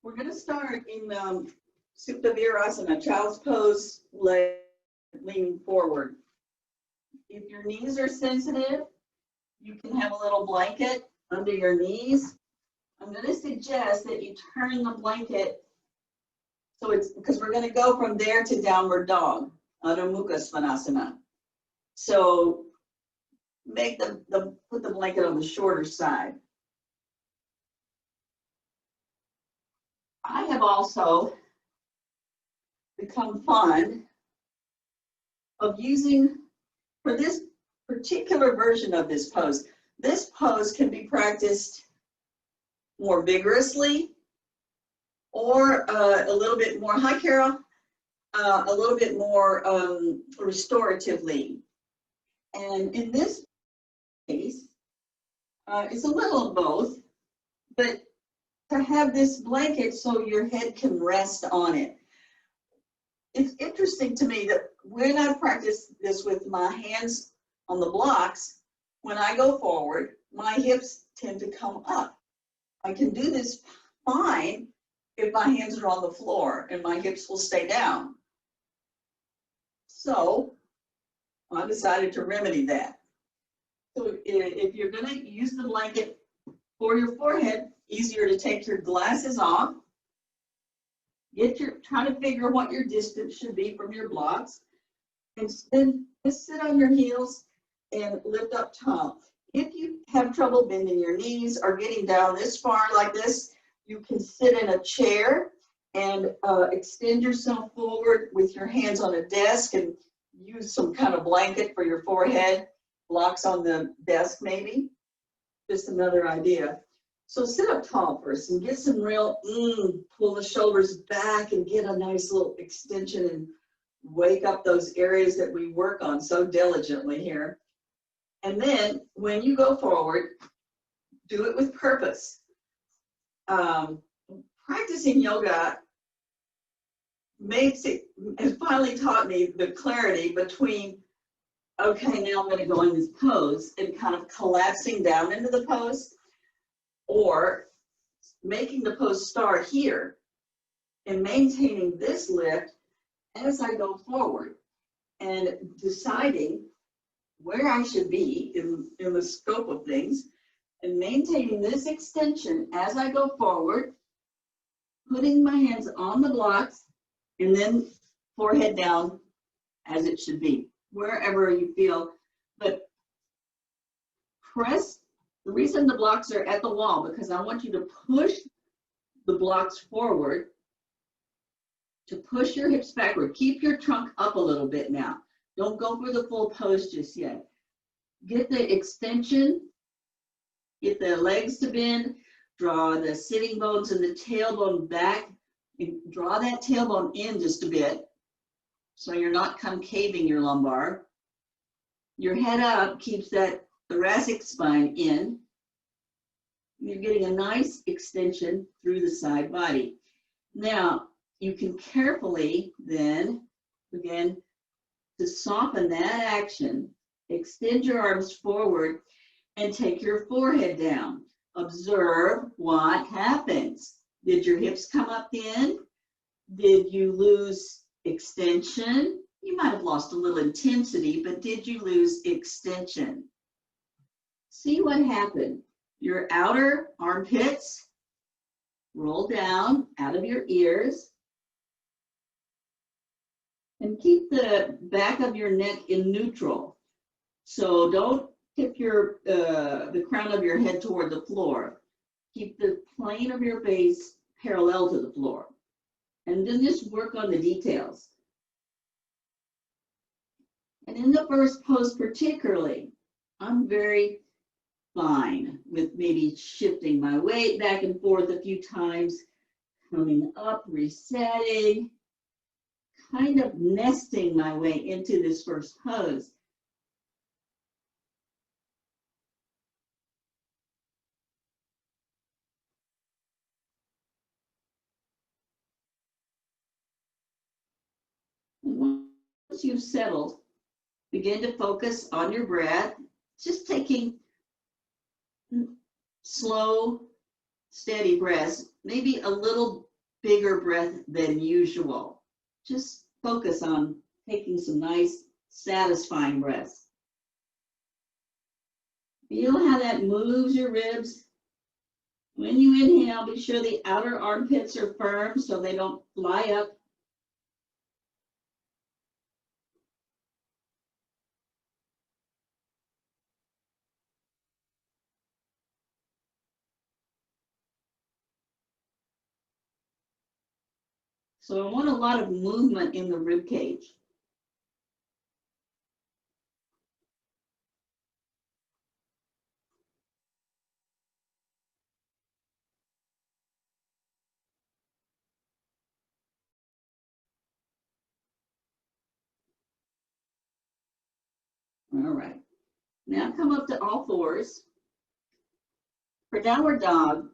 We're going to start in Supta Virasana, child's pose, leg leaning forward. If your knees are sensitive, you can have a little blanket under your knees. I'm going to suggest that you turn the blanket so it's because we're going to go from there to downward dog, Adho Mukha Svanasana. So make put the blanket on the shorter side. I have also become fond of using, for this particular version of this pose can be practiced more vigorously or a little bit more, hi Carol, a little bit more restoratively. And in this case, it's a little of both, but to have this blanket so your head can rest on it. It's interesting to me that when I practice this with my hands on the blocks, when I go forward, my hips tend to come up. I can do this fine if my hands are on the floor and my hips will stay down. So I decided to remedy that. So if you're going to use the blanket for your forehead, easier to take your glasses off. Try to figure what your distance should be from your blocks, and then just sit on your heels and lift up top. If you have trouble bending your knees or getting down this far like this, you can sit in a chair and extend yourself forward with your hands on a desk and use some kind of blanket for your forehead, blocks on the desk maybe. Just another idea. So sit up tall first and get some real, pull the shoulders back and get a nice little extension and wake up those areas that we work on so diligently here. And then when you go forward, do it with purpose. Practicing yoga has finally taught me the clarity between, okay, now I'm going to go in this pose and kind of collapsing down into the pose, or making the pose start here and maintaining this lift as I go forward and deciding where I should be in the scope of things and maintaining this extension as I go forward, putting my hands on the blocks and then forehead down as it should be, wherever you feel. But press. The reason the blocks are at the wall, because I want you to push the blocks forward, to push your hips backward. Keep your trunk up a little bit now. Don't go for the full pose just yet. Get the extension, get the legs to bend, draw the sitting bones and the tailbone back, and draw that tailbone in just a bit so you're not concaving your lumbar. Your head up keeps that thoracic spine in. You're getting a nice extension through the side body. Now, you can carefully then, again, to soften that action, extend your arms forward and take your forehead down. Observe what happens. Did your hips come up in? Did you lose extension? You might have lost a little intensity, but did you lose extension? See what happened. Your outer armpits roll down out of your ears. And keep the back of your neck in neutral. So don't tip the crown of your head toward the floor. Keep the plane of your base parallel to the floor. And then just work on the details. And in the first pose particularly, I'm very fine with maybe shifting my weight back and forth a few times, coming up, resetting, kind of nesting my way into this first pose. And once you've settled, begin to focus on your breath, just taking slow, steady breaths, maybe a little bigger breath than usual. Just focus on taking some nice, satisfying breaths. Feel how that moves your ribs. When you inhale, be sure the outer armpits are firm so they don't fly up. So I want a lot of movement in the rib cage. All right. Now come up to all fours. For downward dog,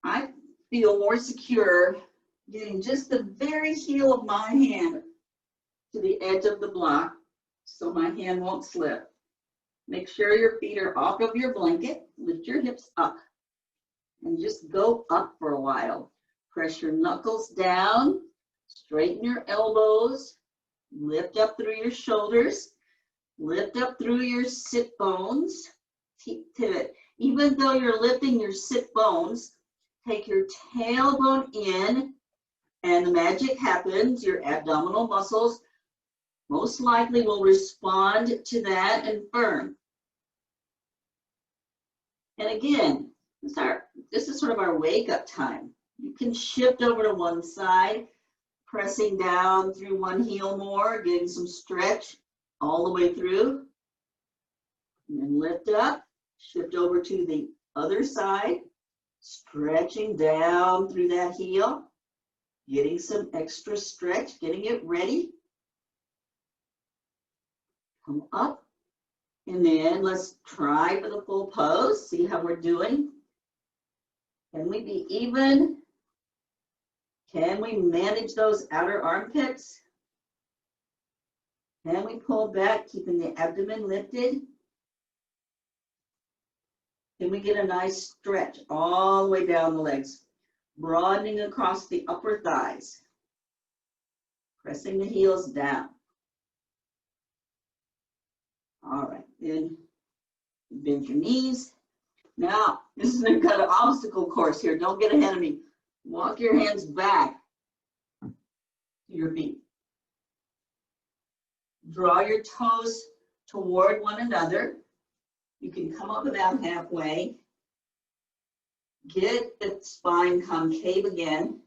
I feel more secure getting just the very heel of my hand to the edge of the block so my hand won't slip. Make sure your feet are off of your blanket. Lift your hips up and just go up for a while. Press your knuckles down, straighten your elbows, lift up through your shoulders, lift up through your sit bones. Even though you're lifting your sit bones, take your tailbone in and the magic happens. Your abdominal muscles most likely will respond to that and firm. And again, this is sort of our wake up time. You can shift over to one side, pressing down through one heel more, getting some stretch all the way through. And then lift up, shift over to the other side, stretching down through that heel, getting some extra stretch, getting it ready. Come up, and then let's try for the full pose, see how we're doing. Can we be even? Can we manage those outer armpits? Can we pull back, keeping the abdomen lifted? Can we get a nice stretch all the way down the legs, broadening across the upper thighs, pressing the heels down. All right, then bend your knees. Now, this is a kind of obstacle course here. Don't get ahead of me. Walk your hands back to your feet. Draw your toes toward one another. You can come up about halfway. Get the spine concave again.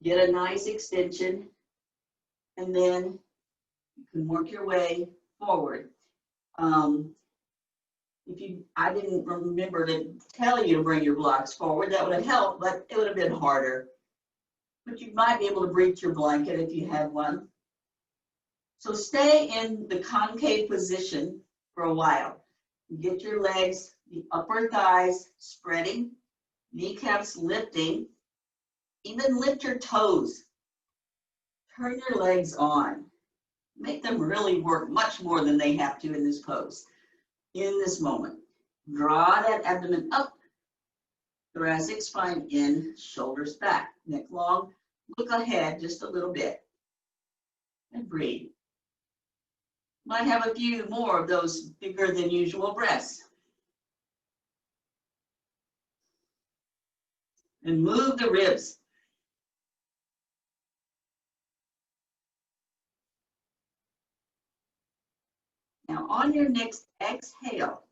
Get a nice extension. And then you can work your way forward. I didn't remember to tell you to bring your blocks forward. That would have helped, but it would have been harder. But you might be able to breach your blanket if you had one. So stay in the concave position for a while. Get your legs, the upper thighs spreading, kneecaps lifting. Even lift your toes. Turn your legs on. Make them really work much more than they have to in this pose. In this moment, draw that abdomen up, thoracic spine in, shoulders back, neck long. Look ahead just a little bit and breathe. Might have a few more of those bigger than usual breaths. And move the ribs. Now on your next exhale,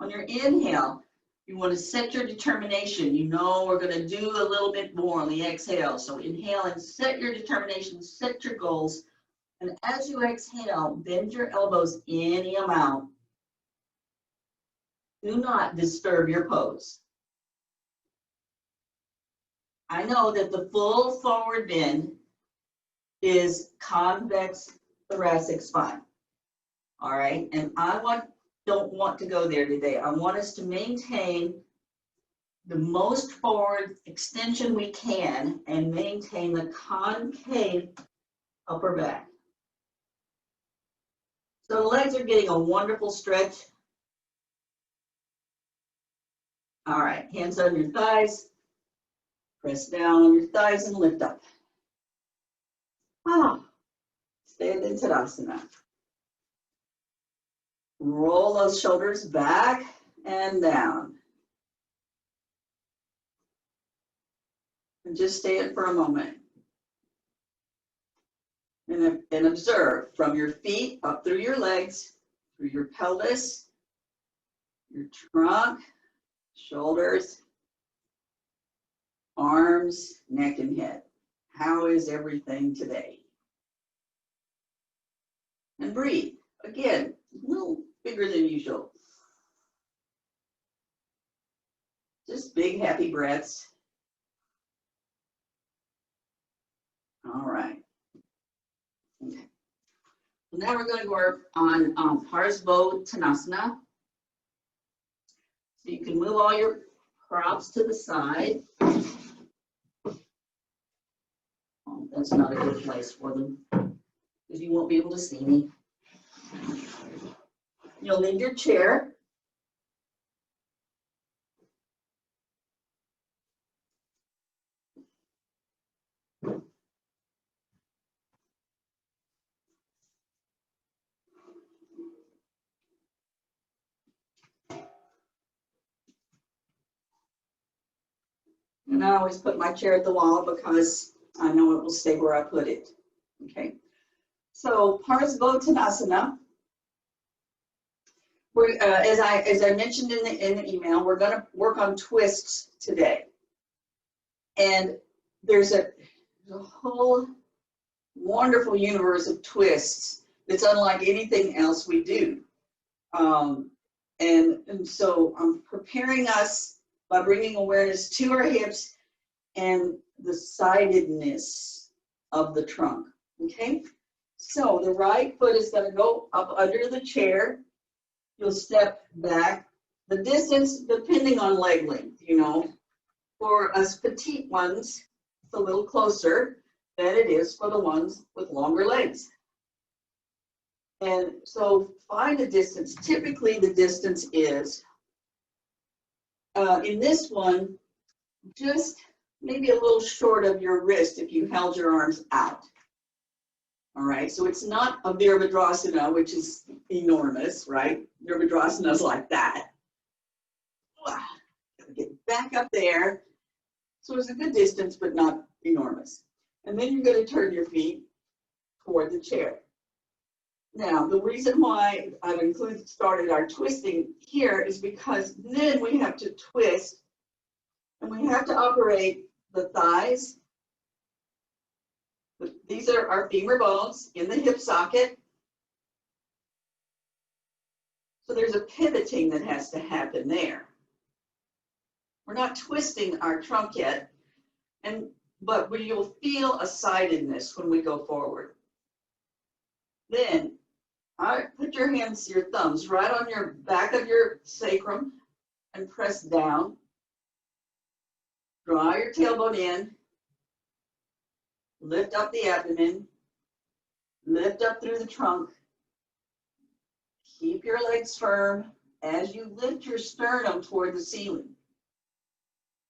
on your inhale, you want to set your determination. You know we're going to do a little bit more on the exhale. So inhale and set your determination, set your goals. And as you exhale, bend your elbows any amount. Do not disturb your pose. I know that the full forward bend is convex thoracic spine. All right, and don't want to go there today. I want us to maintain the most forward extension we can and maintain the concave upper back. So the legs are getting a wonderful stretch. All right, hands on your thighs. Press down on your thighs and lift up. Stand in Tadasana. Roll those shoulders back and down. And just stay in for a moment. And observe from your feet up through your legs, through your pelvis, your trunk, shoulders, arms, neck, and head. How is everything today? And breathe. Again, a little bigger than usual. Just big, happy breaths. All right. Okay. So now we're going to work on Parsvottanasana. So you can move all your props to the side. Oh, that's not a good place for them because you won't be able to see me. You'll need your chair. And I always put my chair at the wall because I know it will stay where I put it. Okay. So Parsvottanasana. We're, as I mentioned in the email, we're going to work on twists today. And there's a whole wonderful universe of twists that's unlike anything else we do. And so I'm preparing us by bringing awareness to our hips and the sidedness of the trunk, okay? So the right foot is gonna go up under the chair. You'll step back. The distance, depending on leg length, you know. For us petite ones, it's a little closer than it is for the ones with longer legs. And so find a distance. Typically the distance is, in this one, just maybe a little short of your wrist if you held your arms out. All right, so it's not a Virabhadrasana, which is enormous, right? Virabhadrasana is like that. Get back up there. So it's a good distance, but not enormous. And then you're going to turn your feet toward the chair. Now, the reason why I've started our twisting here is because then we have to twist and we have to operate the thighs. These are our femur bones in the hip socket. So there's a pivoting that has to happen there. We're not twisting our trunk yet, but you'll feel a sidedness when we go forward. Then put your hands, your thumbs, right on your back of your sacrum and press down. Draw your tailbone in. Lift up the abdomen. Lift up through the trunk. Keep your legs firm as you lift your sternum toward the ceiling.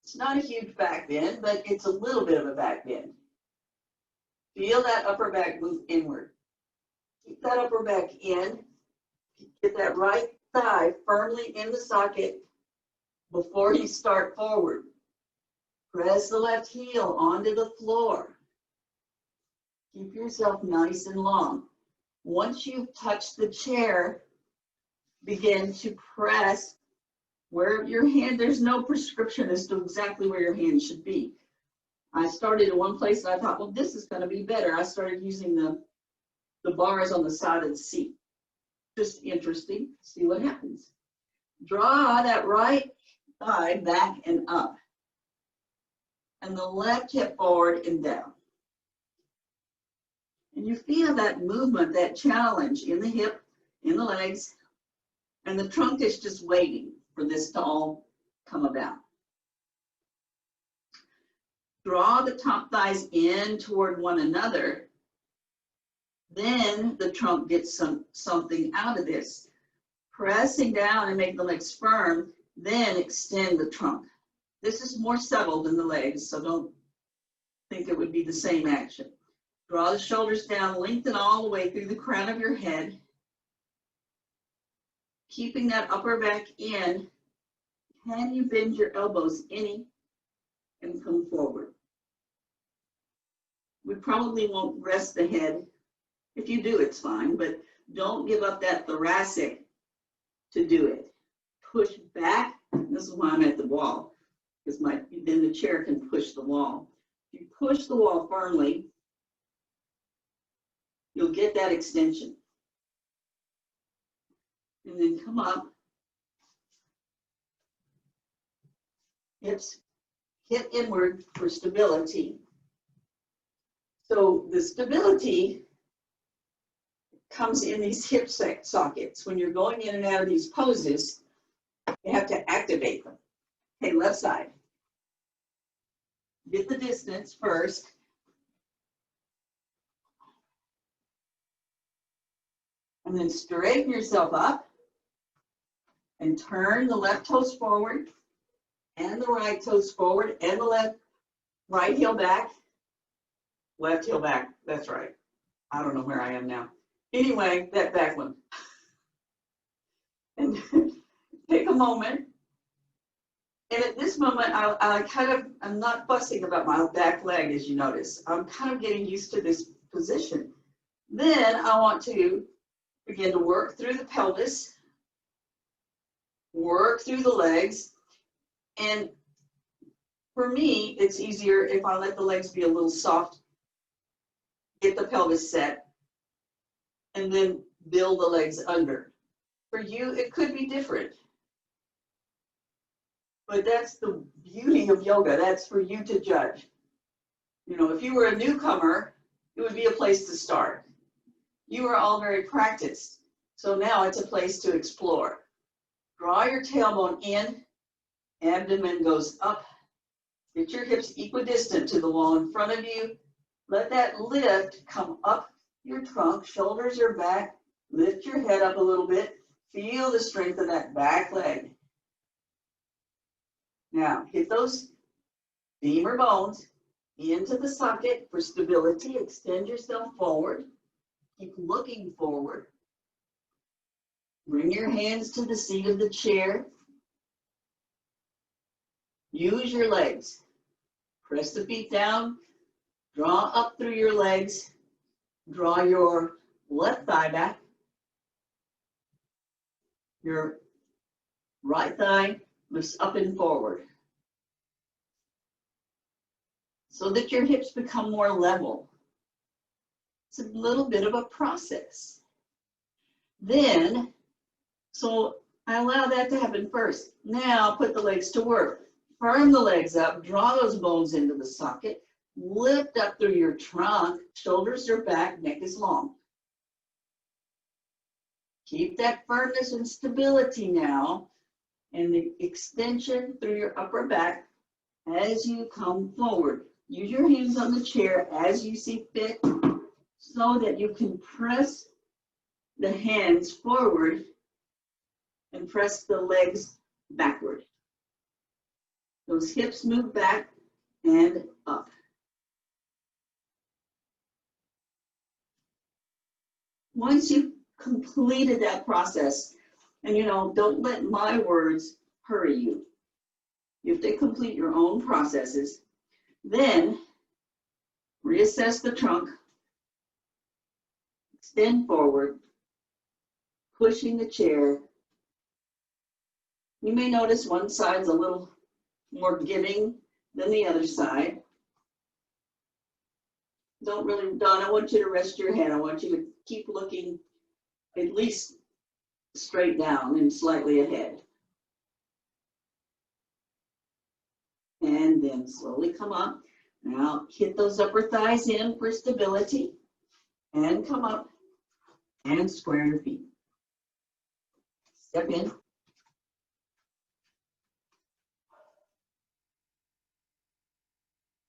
It's not a huge back bend, but it's a little bit of a back bend. Feel that upper back move inward. Keep that upper back in. Get that right thigh firmly in the socket before you start forward. Press the left heel onto the floor. Keep yourself nice and long. Once you've touched the chair, begin to press where your hand, there's no prescription as to exactly where your hand should be. I started in one place and I thought, well, this is going to be better. I started using the bars on the side of the seat. Just interesting. See what happens. Draw that right thigh back and up. And the left hip forward and down. And you feel that movement, that challenge in the hip, in the legs, and the trunk is just waiting for this to all come about. Draw the top thighs in toward one another. Then the trunk gets something out of this. Pressing down and make the legs firm, then extend the trunk. This is more subtle than the legs, so don't think it would be the same action. Draw the shoulders down, lengthen all the way through the crown of your head. Keeping that upper back in, can you bend your elbows any and come forward? We probably won't rest the head. If you do, it's fine, but don't give up that thoracic to do it. Push back. This is why I'm at the wall, because then the chair can push the wall. If you push the wall firmly, you'll get that extension. And then come up. Hips hip inward for stability. So the stability comes in these hip sockets. When you're going in and out of these poses, you have to activate them. Okay, left side. Get the distance first. And then straighten yourself up and turn the left toes forward and the right toes forward and the right heel back. Left heel back, that's right. I don't know where I am now. Anyway, that back one. And take a moment. And at this moment, I'm not fussing about my back leg, as you notice. I'm kind of getting used to this position. Then I want to begin to work through the pelvis, work through the legs. And for me, it's easier if I let the legs be a little soft, get the pelvis set, and then build the legs under. For you, it could be different. But that's the beauty of yoga. That's for you to judge. You know, if you were a newcomer, it would be a place to start. You are all very practiced. So now it's a place to explore. Draw your tailbone in, abdomen goes up. Get your hips equidistant to the wall in front of you. Let that lift come up your trunk, shoulders are back. Lift your head up a little bit. Feel the strength of that back leg. Now, hit those femur bones into the socket for stability. Extend yourself forward. Keep looking forward. Bring your hands to the seat of the chair. Use your legs. Press the feet down. Draw up through your legs. Draw your left thigh back. Your right thigh lifts up and forward so that your hips become more level. It's a little bit of a process. Then, so I allow that to happen first. Now put the legs to work. Firm the legs up, draw those bones into the socket, lift up through your trunk, shoulders are back, neck is long. Keep that firmness and stability now, and the extension through your upper back as you come forward. Use your hands on the chair as you see fit so that you can press the hands forward and press the legs backward. Those hips move back and up. Once you've completed that process, and you know, don't let my words hurry you. You have to complete your own processes. Then reassess the trunk, extend forward, pushing the chair. You may notice one side's a little more giving than the other side. Don't I want you to rest your head. I want you to keep looking at least straight down and slightly ahead. And then slowly come up. Now hit those upper thighs in for stability. And come up and square your feet. Step in.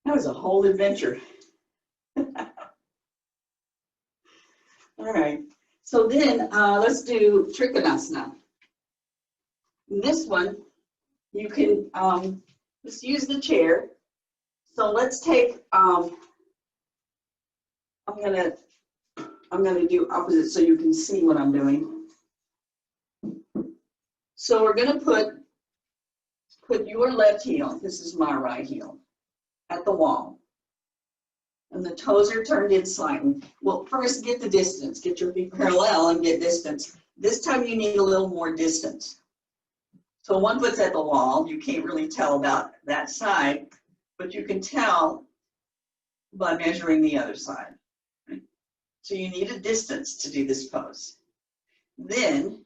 That was a whole adventure. All right. So then let's do Trichonos now. In this one, you can Just use the chair. So let's take, I'm gonna do opposite so you can see what I'm doing. So we're gonna put your left heel, this is my right heel, at the wall. And the toes are turned in slightly. Well, first get the distance, get your feet parallel and get distance. This time you need a little more distance. So one foot's at the wall, you can't really tell about that side, but you can tell by measuring the other side. So you need a distance to do this pose. Then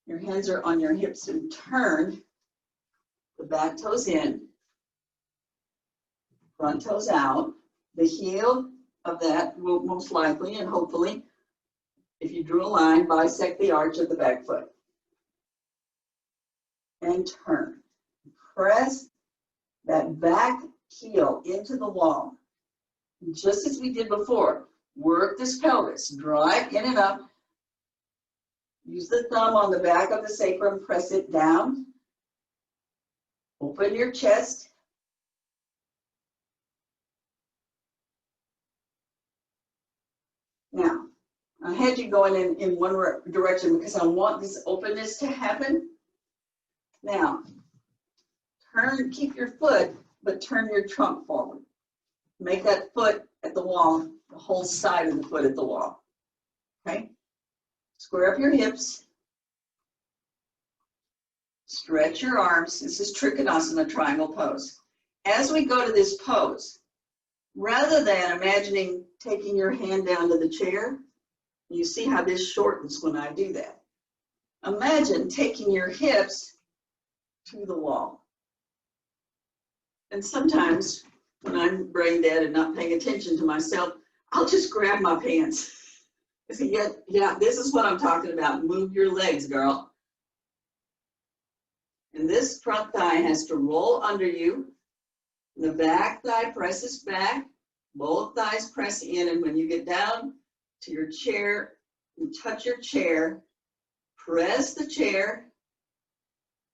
your hands are on your hips and turn, the back toes in, front toes out. The heel of that will most likely and hopefully, if you drew a line, bisect the arch of the back foot. And turn. Press that back heel into the wall. Just as we did before, work this pelvis, drive in and up. Use the thumb on the back of the sacrum, press it down. Open your chest. Now, I had you going in one direction because I want this openness to happen. Now, keep your foot, but turn your trunk forward. Make that foot at the wall, the whole side of the foot at the wall. Okay? Square up your hips. Stretch your arms. This is Trikonasana triangle pose. As we go to this pose, rather than imagining taking your hand down to the chair, you see how this shortens when I do that. Imagine taking your hips to the wall. And sometimes when I'm brain dead and not paying attention to myself, I'll just grab my pants. I say, yeah, this is what I'm talking about. Move your legs, girl. And this front thigh has to roll under you. The back thigh presses back. Both thighs press in. And when you get down to your chair, you touch your chair. Press the chair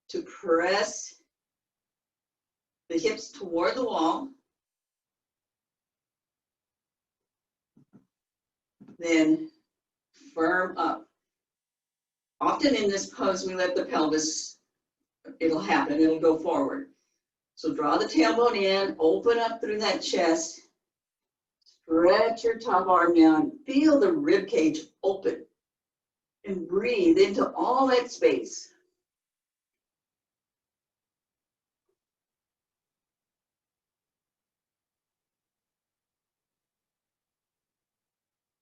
to press the hips toward the wall. Then firm up. Often in this pose, we let the pelvis, it'll happen, it'll go forward. So draw the tailbone in, open up through that chest, stretch your top arm down, feel the rib cage open, and breathe into all that space.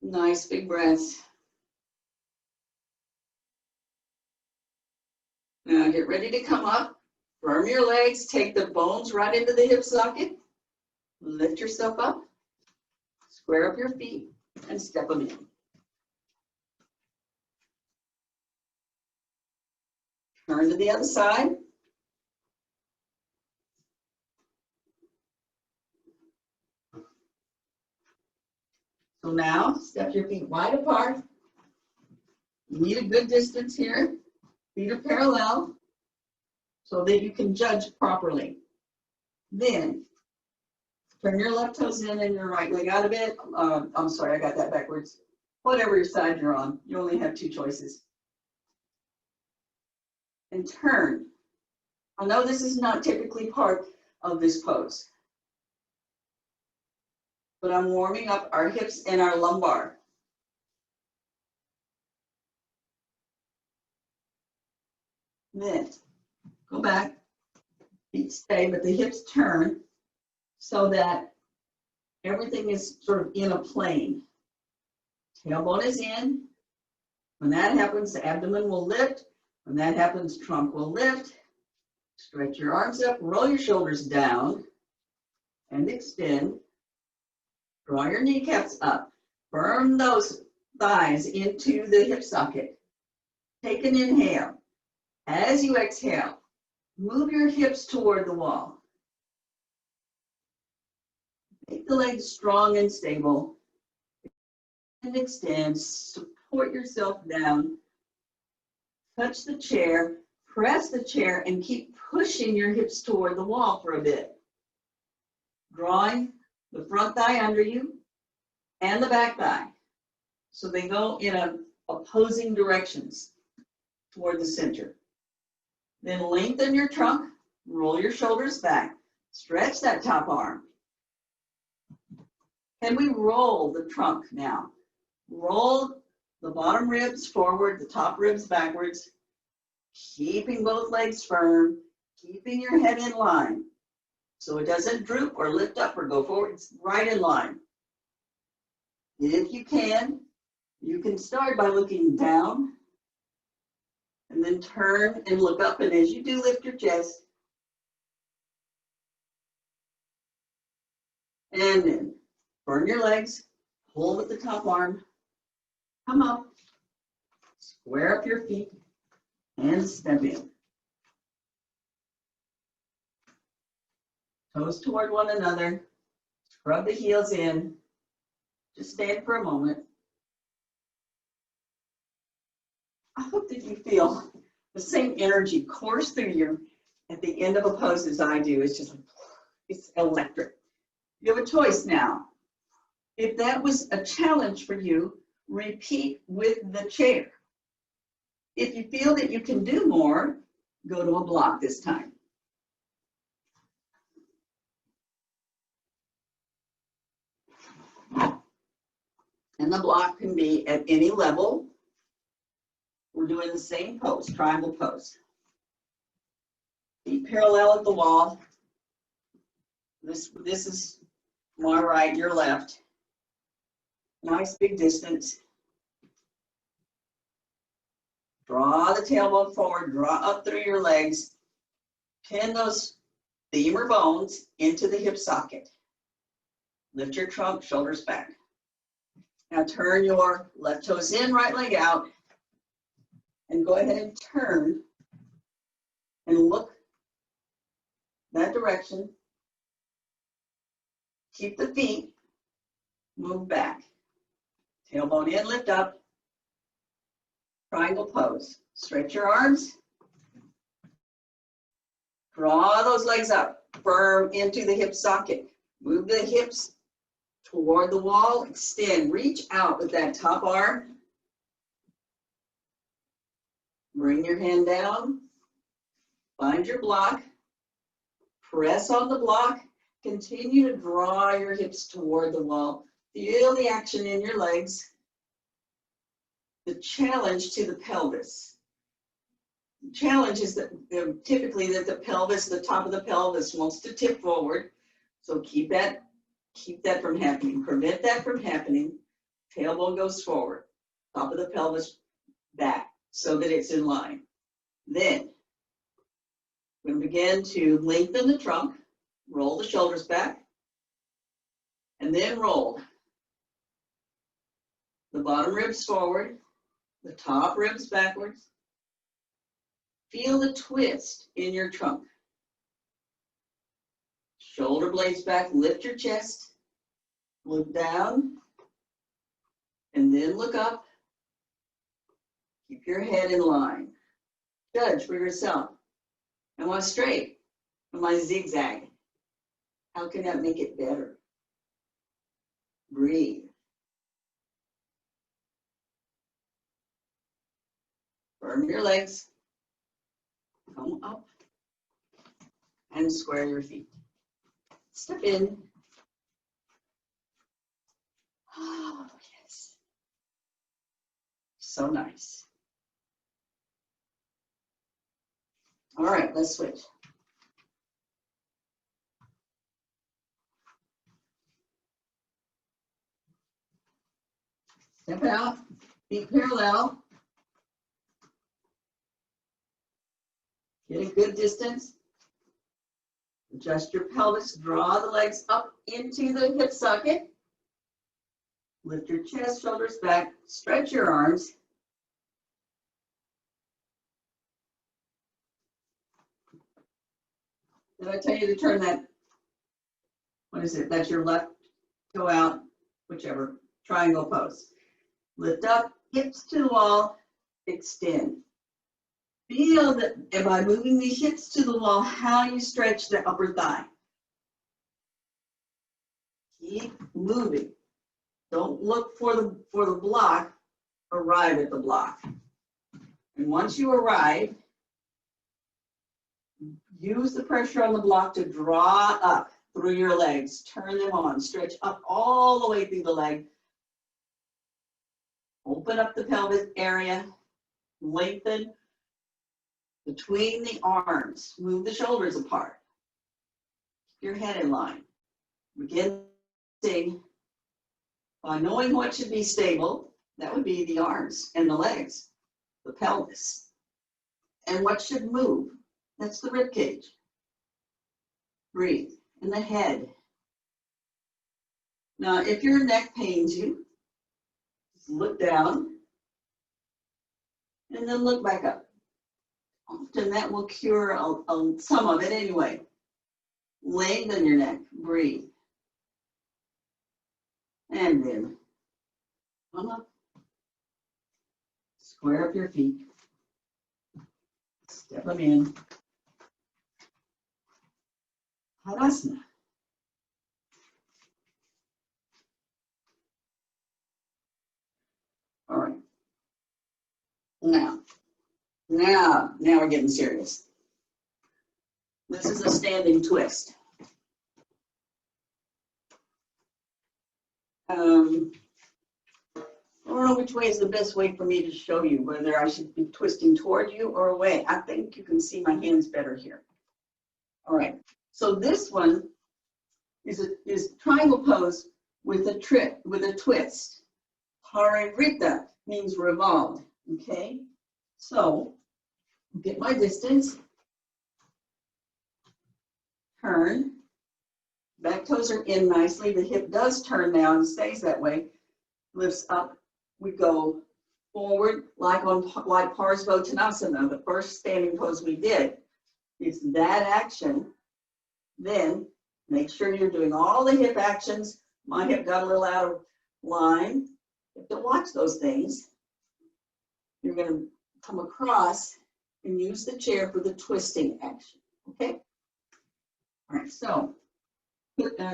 Nice big breaths. Now get ready to come up. Firm your legs, take the bones right into the hip socket. Lift yourself up. Square up your feet and step them in. Turn to the other side. So now, step your feet wide apart. You need a good distance here. Feet are parallel so that you can judge properly. Then, turn your left toes in and your right leg out of it. I'm sorry, I got that backwards. Whatever your side you're on, you only have two choices. And turn. I know this is not typically part of this pose, but I'm warming up our hips and our lumbar. Then, go back, feet stay, but the hips turn so that everything is sort of in a plane. Tailbone is in. When that happens, the abdomen will lift. When that happens, trunk will lift. Stretch your arms up, roll your shoulders down, and extend. Draw your kneecaps up. Firm those thighs into the hip socket. Take an inhale. As you exhale, move your hips toward the wall. Make the legs strong and stable. And extend. Support yourself down. Touch the chair. Press the chair and keep pushing your hips toward the wall for a bit. Drawing the front thigh under you and the back thigh. So they go in opposing directions toward the center. Then lengthen your trunk, roll your shoulders back, stretch that top arm. And we roll the trunk now. Roll the bottom ribs forward, the top ribs backwards, keeping both legs firm, keeping your head in line. So it doesn't droop or lift up or go forward, it's right in line. If you can start by looking down and then turn and look up, and as you do, lift your chest. And then burn your legs, pull with the top arm, come up, square up your feet, and step in. Toes toward one another, scrub the heels in, just stand for a moment. I hope that you feel the same energy course through you at the end of a pose as I do. It's just, it's electric. You have a choice now. If that was a challenge for you, repeat with the chair. If you feel that you can do more, go to a block this time. And the block can be at any level. We're doing the same pose, triangle pose. Feet parallel at the wall. This is my right, your left. Nice big distance. Draw the tailbone forward, draw up through your legs. Pin those femur bones into the hip socket. Lift your trunk, shoulders back. Now turn your left toes in, right leg out, and go ahead and turn and look that direction. Keep the feet, move back. Tailbone in, lift up. Triangle pose. Stretch your arms. Draw those legs up, firm into the hip socket. Move the hips toward the wall, extend, reach out with that top arm. Bring your hand down, find your block, press on the block, continue to draw your hips toward the wall. Feel the action in your legs. The challenge to the pelvis. The challenge is that typically that the pelvis, the top of the pelvis wants to tip forward. So keep that from happening. Prevent that from happening. Tailbone goes forward. Top of the pelvis back so that it's in line. Then we're going to begin to lengthen the trunk. Roll the shoulders back. And then roll the bottom ribs forward. The top ribs backwards. Feel the twist in your trunk. Shoulder blades back, lift your chest, look down, and then look up. Keep your head in line. Judge for yourself. Am I straight? Am I zigzag? How can I make it better? Breathe. Firm your legs. Come up and square your feet. Step in. Oh, yes. So nice. All right, let's switch. Step out, feet parallel. Get a good distance. Adjust your pelvis, draw the legs up into the hip socket. Lift your chest, shoulders back, stretch your arms. Did I tell you to turn that? What is it? That's your left toe out, whichever, triangle pose. Lift up, hips to the wall, extend. Feel that by moving the hips to the wall, how you stretch the upper thigh. Keep moving. Don't look for the block. Arrive at the block. And once you arrive, use the pressure on the block to draw up through your legs. Turn them on. Stretch up all the way through the leg. Open up the pelvic area. Lengthen between the arms. Move the shoulders apart. Keep your head in line. Begin by knowing what should be stable. That would be the arms and the legs, the pelvis. And what should move? That's the rib cage. Breathe. And the head. Now, if your neck pains you, just look down and then look back up. Often that will cure some of it anyway. Lengthen your neck. Breathe. And then come up. Square up your feet. Step them in. Bajasana. All right. Now we're getting serious. This is a standing twist. I don't know which way is the best way for me to show you, whether I should be twisting toward you or away. I think you can see my hands better here. All right, so this one is triangle pose with a twist. Parivrita means revolved, okay? So, get my distance. Turn. Back toes are in nicely. The hip does turn now and stays that way. Lifts up. We go forward like Parsvottanasana, the first standing pose we did. It's that action. Then make sure you're doing all the hip actions. My hip got a little out of line. You have to watch those things. You're going to come across and use the chair for the twisting action. Okay? All right, so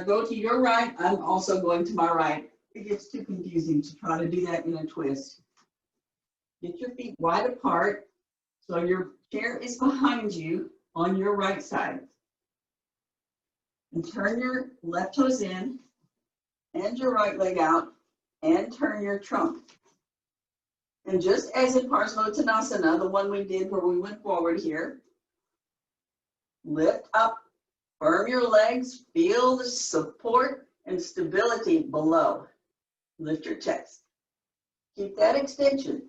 go to your right. I'm also going to my right. It gets too confusing to try to do that in a twist. Get your feet wide apart so your chair is behind you on your right side. And turn your left toes in and your right leg out and turn your trunk. And just as in Parsvottanasana, the one we did where we went forward here, lift up, firm your legs, feel the support and stability below. Lift your chest. Keep that extension.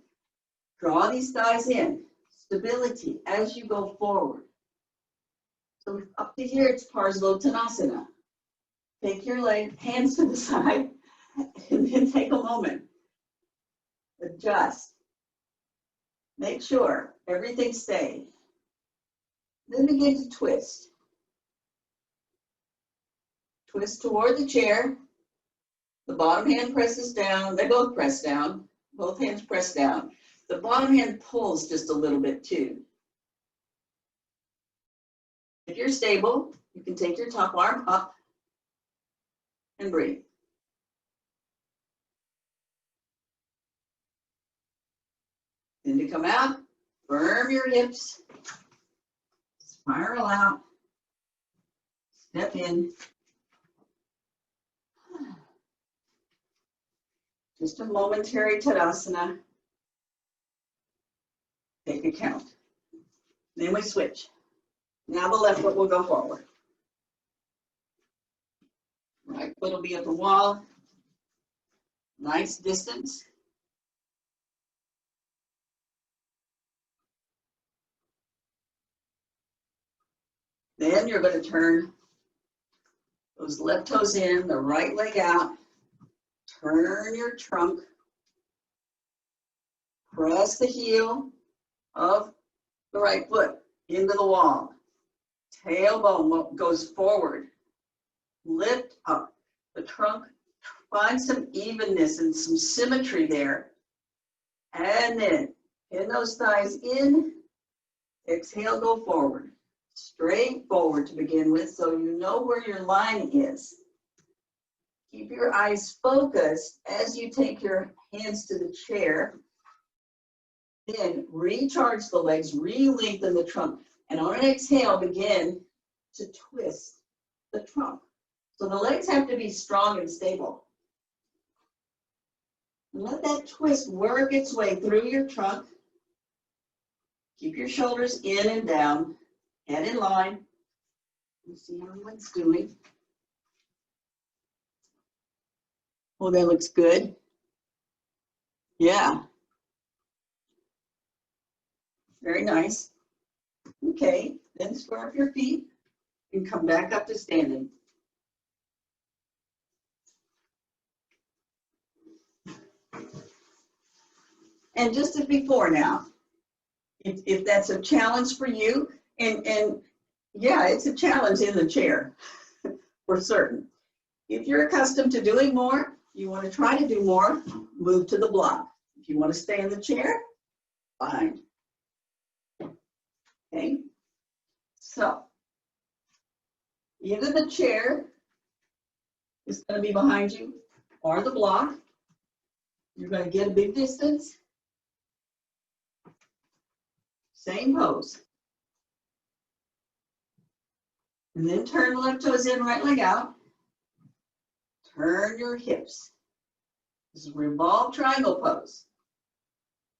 Draw these thighs in. Stability as you go forward. So up to here, it's Parsvottanasana. Take your hands to the side and then take a moment. Adjust. Make sure everything stays. Then begin to twist. Twist toward the chair. The bottom hand presses down. They both press down. Both hands press down. The bottom hand pulls just a little bit too. If you're stable, you can take your top arm up and breathe. Then to come out, firm your hips, spiral out, step in. Just a momentary Tadasana. Take a count. Then we switch. Now the left foot will go forward. Right foot will be at the wall. Nice distance. Then you're going to turn those left toes in, the right leg out. Turn your trunk. Press the heel of the right foot into the wall. Tailbone goes forward. Lift up the trunk. Find some evenness and some symmetry there. And then pin those thighs in Exhale, go forward. Straight forward to begin with, so you know where your line is. Keep your eyes focused as you take your hands to the chair. Then recharge the legs, re-lengthen the trunk, and on an exhale, begin to twist the trunk. So the legs have to be strong and stable. Let that twist work its way through your trunk. Keep your shoulders in and down, head in line. Let's see how everyone's doing. Oh, that looks good. Yeah. Very nice. Okay, then square up your feet and come back up to standing. And just as before now, if that's a challenge for you, and yeah, it's a challenge in the chair, for certain. If you're accustomed to doing more, you want to try to do more, move to the block. If you want to stay in the chair, fine. Okay, so either the chair is going to be behind you or the block. You're going to get a big distance. Same pose. And then turn the left toes in, right leg out. Turn your hips. This is revolve triangle pose.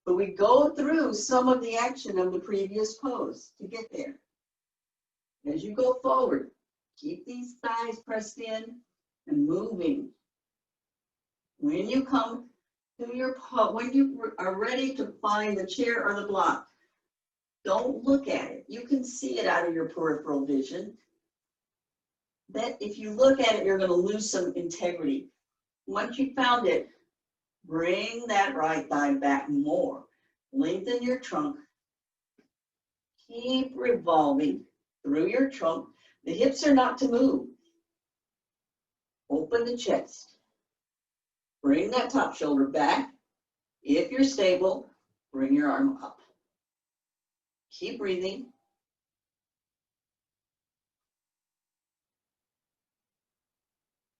But we go through some of the action of the previous pose to get there. As you go forward, keep these thighs pressed in and moving. When you come to your pose, when you are ready to find the chair or the block, don't look at it. You can see it out of your peripheral vision. That if you look at it, you're going to lose some integrity. Once you found it, bring that right thigh back more. Lengthen your trunk. Keep revolving through your trunk. The hips are not to move. Open the chest. Bring that top shoulder back. If you're stable, bring your arm up. Keep breathing.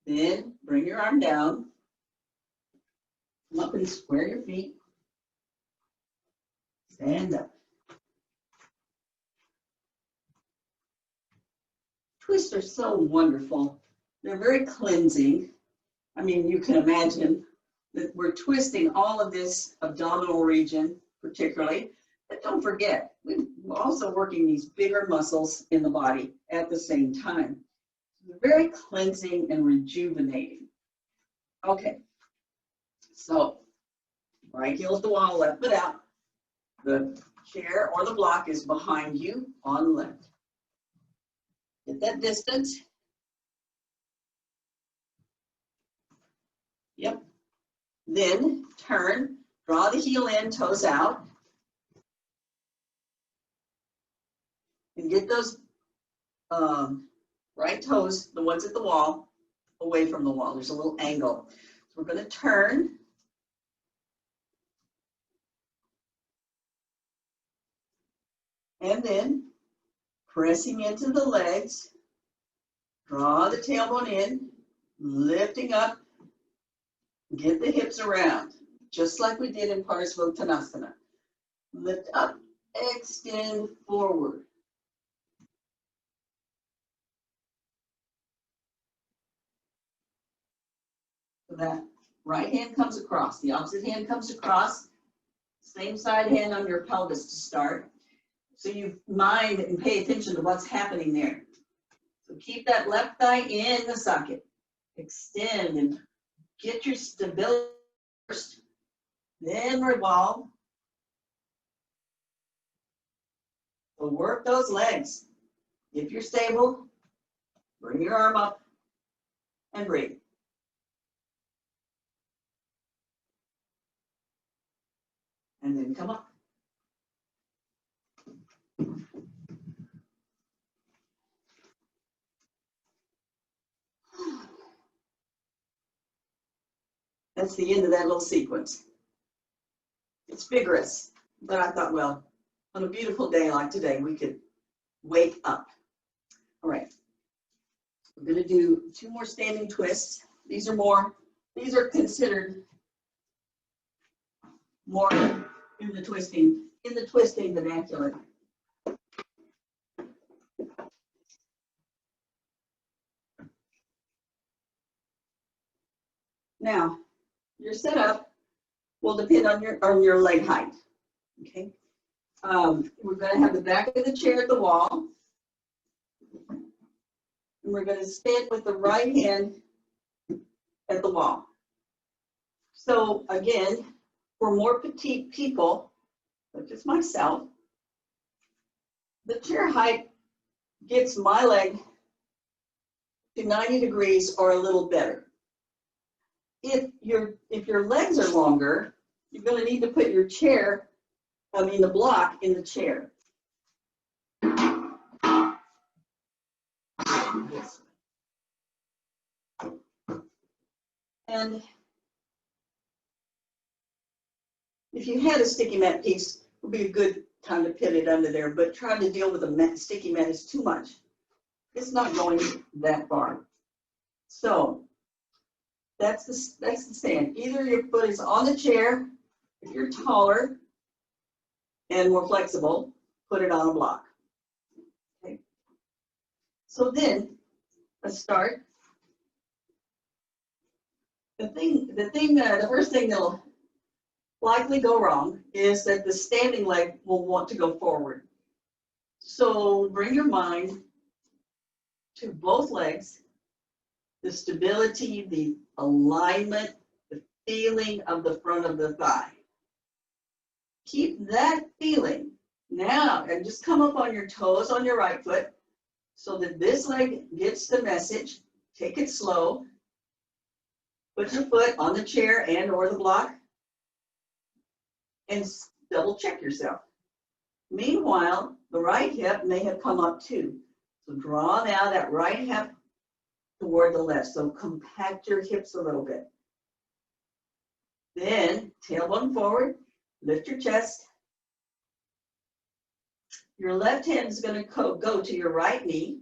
Then bring your arm down. Come up and square your feet. Stand up. Twists are so wonderful. They're very cleansing. I mean, you can imagine that we're twisting all of this abdominal region, particularly. But don't forget, we're also working these bigger muscles in the body at the same time. They're very cleansing and rejuvenating. Okay, so right heel's the wall, left foot out. The chair or the block is behind you on the left. Get that distance. Yep. Then turn, draw the heel in, toes out. And get those right toes, the ones at the wall, away from the wall. There's a little angle. So we're going to turn. And then pressing into the legs, draw the tailbone in, lifting up, get the hips around, just like we did in Parsvottanasana. Lift up, extend forward. So that right hand comes across, the opposite hand comes across, same side hand on your pelvis to start. So you mind and pay attention to what's happening there. So keep that left thigh in the socket. Extend and get your stability first. Then revolve. So work those legs. If you're stable, bring your arm up and breathe. And then come up. That's the end of that little sequence. It's vigorous, but I thought, well, on a beautiful day like today, we could wake up. All right. We're going to do 2 more standing twists. These are considered more in the twisting vernacular. Now, your setup will depend on your leg height. Okay. We're going to have the back of the chair at the wall. And we're going to stand with the right hand at the wall. So again, for more petite people, such as myself, the chair height gets my leg to 90 degrees or a little better. If your legs are longer, you're going to need to put the block in the chair. And if you had a sticky mat piece, it would be a good time to put it under there, but trying to deal with a sticky mat is too much. It's not going that far. So that's the stand. Either your foot is on the chair, if you're taller and more flexible, put it on a block. Okay. So then, let's start. The first thing that'll likely go wrong is that the standing leg will want to go forward. So bring your mind to both legs, the stability, the alignment, the feeling of the front of the thigh. Keep that feeling now, and just come up on your toes on your right foot so that this leg gets the message. Take it slow. Put your foot on the chair and or the block and double check yourself. Meanwhile, the right hip may have come up too. So draw now that right hip toward the left. So compact your hips a little bit. Then tailbone forward, lift your chest. Your left hand is going to go to your right knee.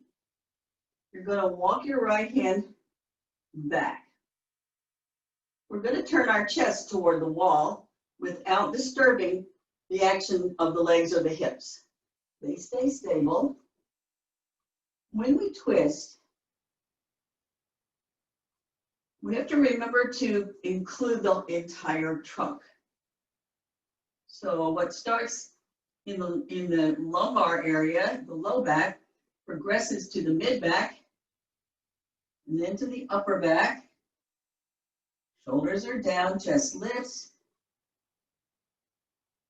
You're going to walk your right hand back. We're going to turn our chest toward the wall without disturbing the action of the legs or the hips. They stay stable. When we twist, we have to remember to include the entire trunk. So what starts in the lumbar area, the low back, progresses to the mid back, and then to the upper back. Shoulders are down, chest lifts,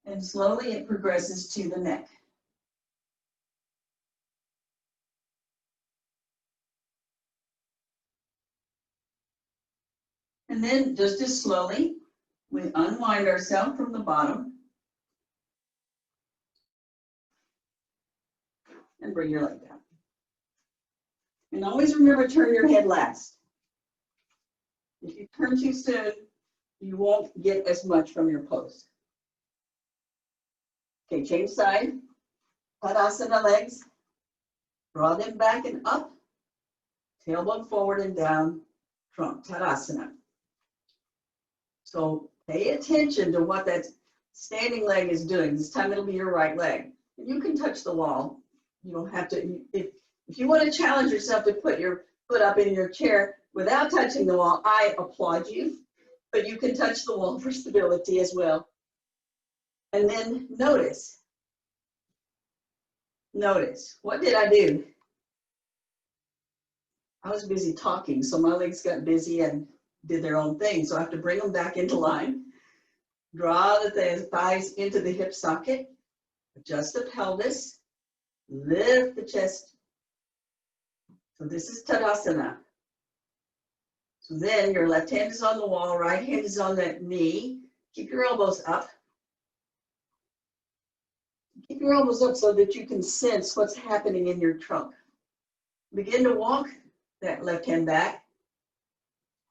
and slowly it progresses to the neck. And then just as slowly, we unwind ourselves from the bottom and bring your leg down. And always remember, turn your head last. If you turn too soon, you won't get as much from your pose. Okay, change side. Bajasana legs. Draw them back and up. Tailbone forward and down. Trunk, Tadasana. So pay attention to what that standing leg is doing. This time it'll be your right leg. And you can touch the wall. You don't have to. If you want to challenge yourself to put your foot up in your chair without touching the wall, I applaud you. But you can touch the wall for stability as well. And then notice. Notice. What did I do? I was busy talking, so my legs got busy and did their own thing. So I have to bring them back into line. Draw the thighs into the hip socket. Adjust the pelvis. Lift the chest. So this is Tadasana. So then your left hand is on the wall, right hand is on that knee. Keep your elbows up. Keep your elbows up so that you can sense what's happening in your trunk. Begin to walk that left hand back.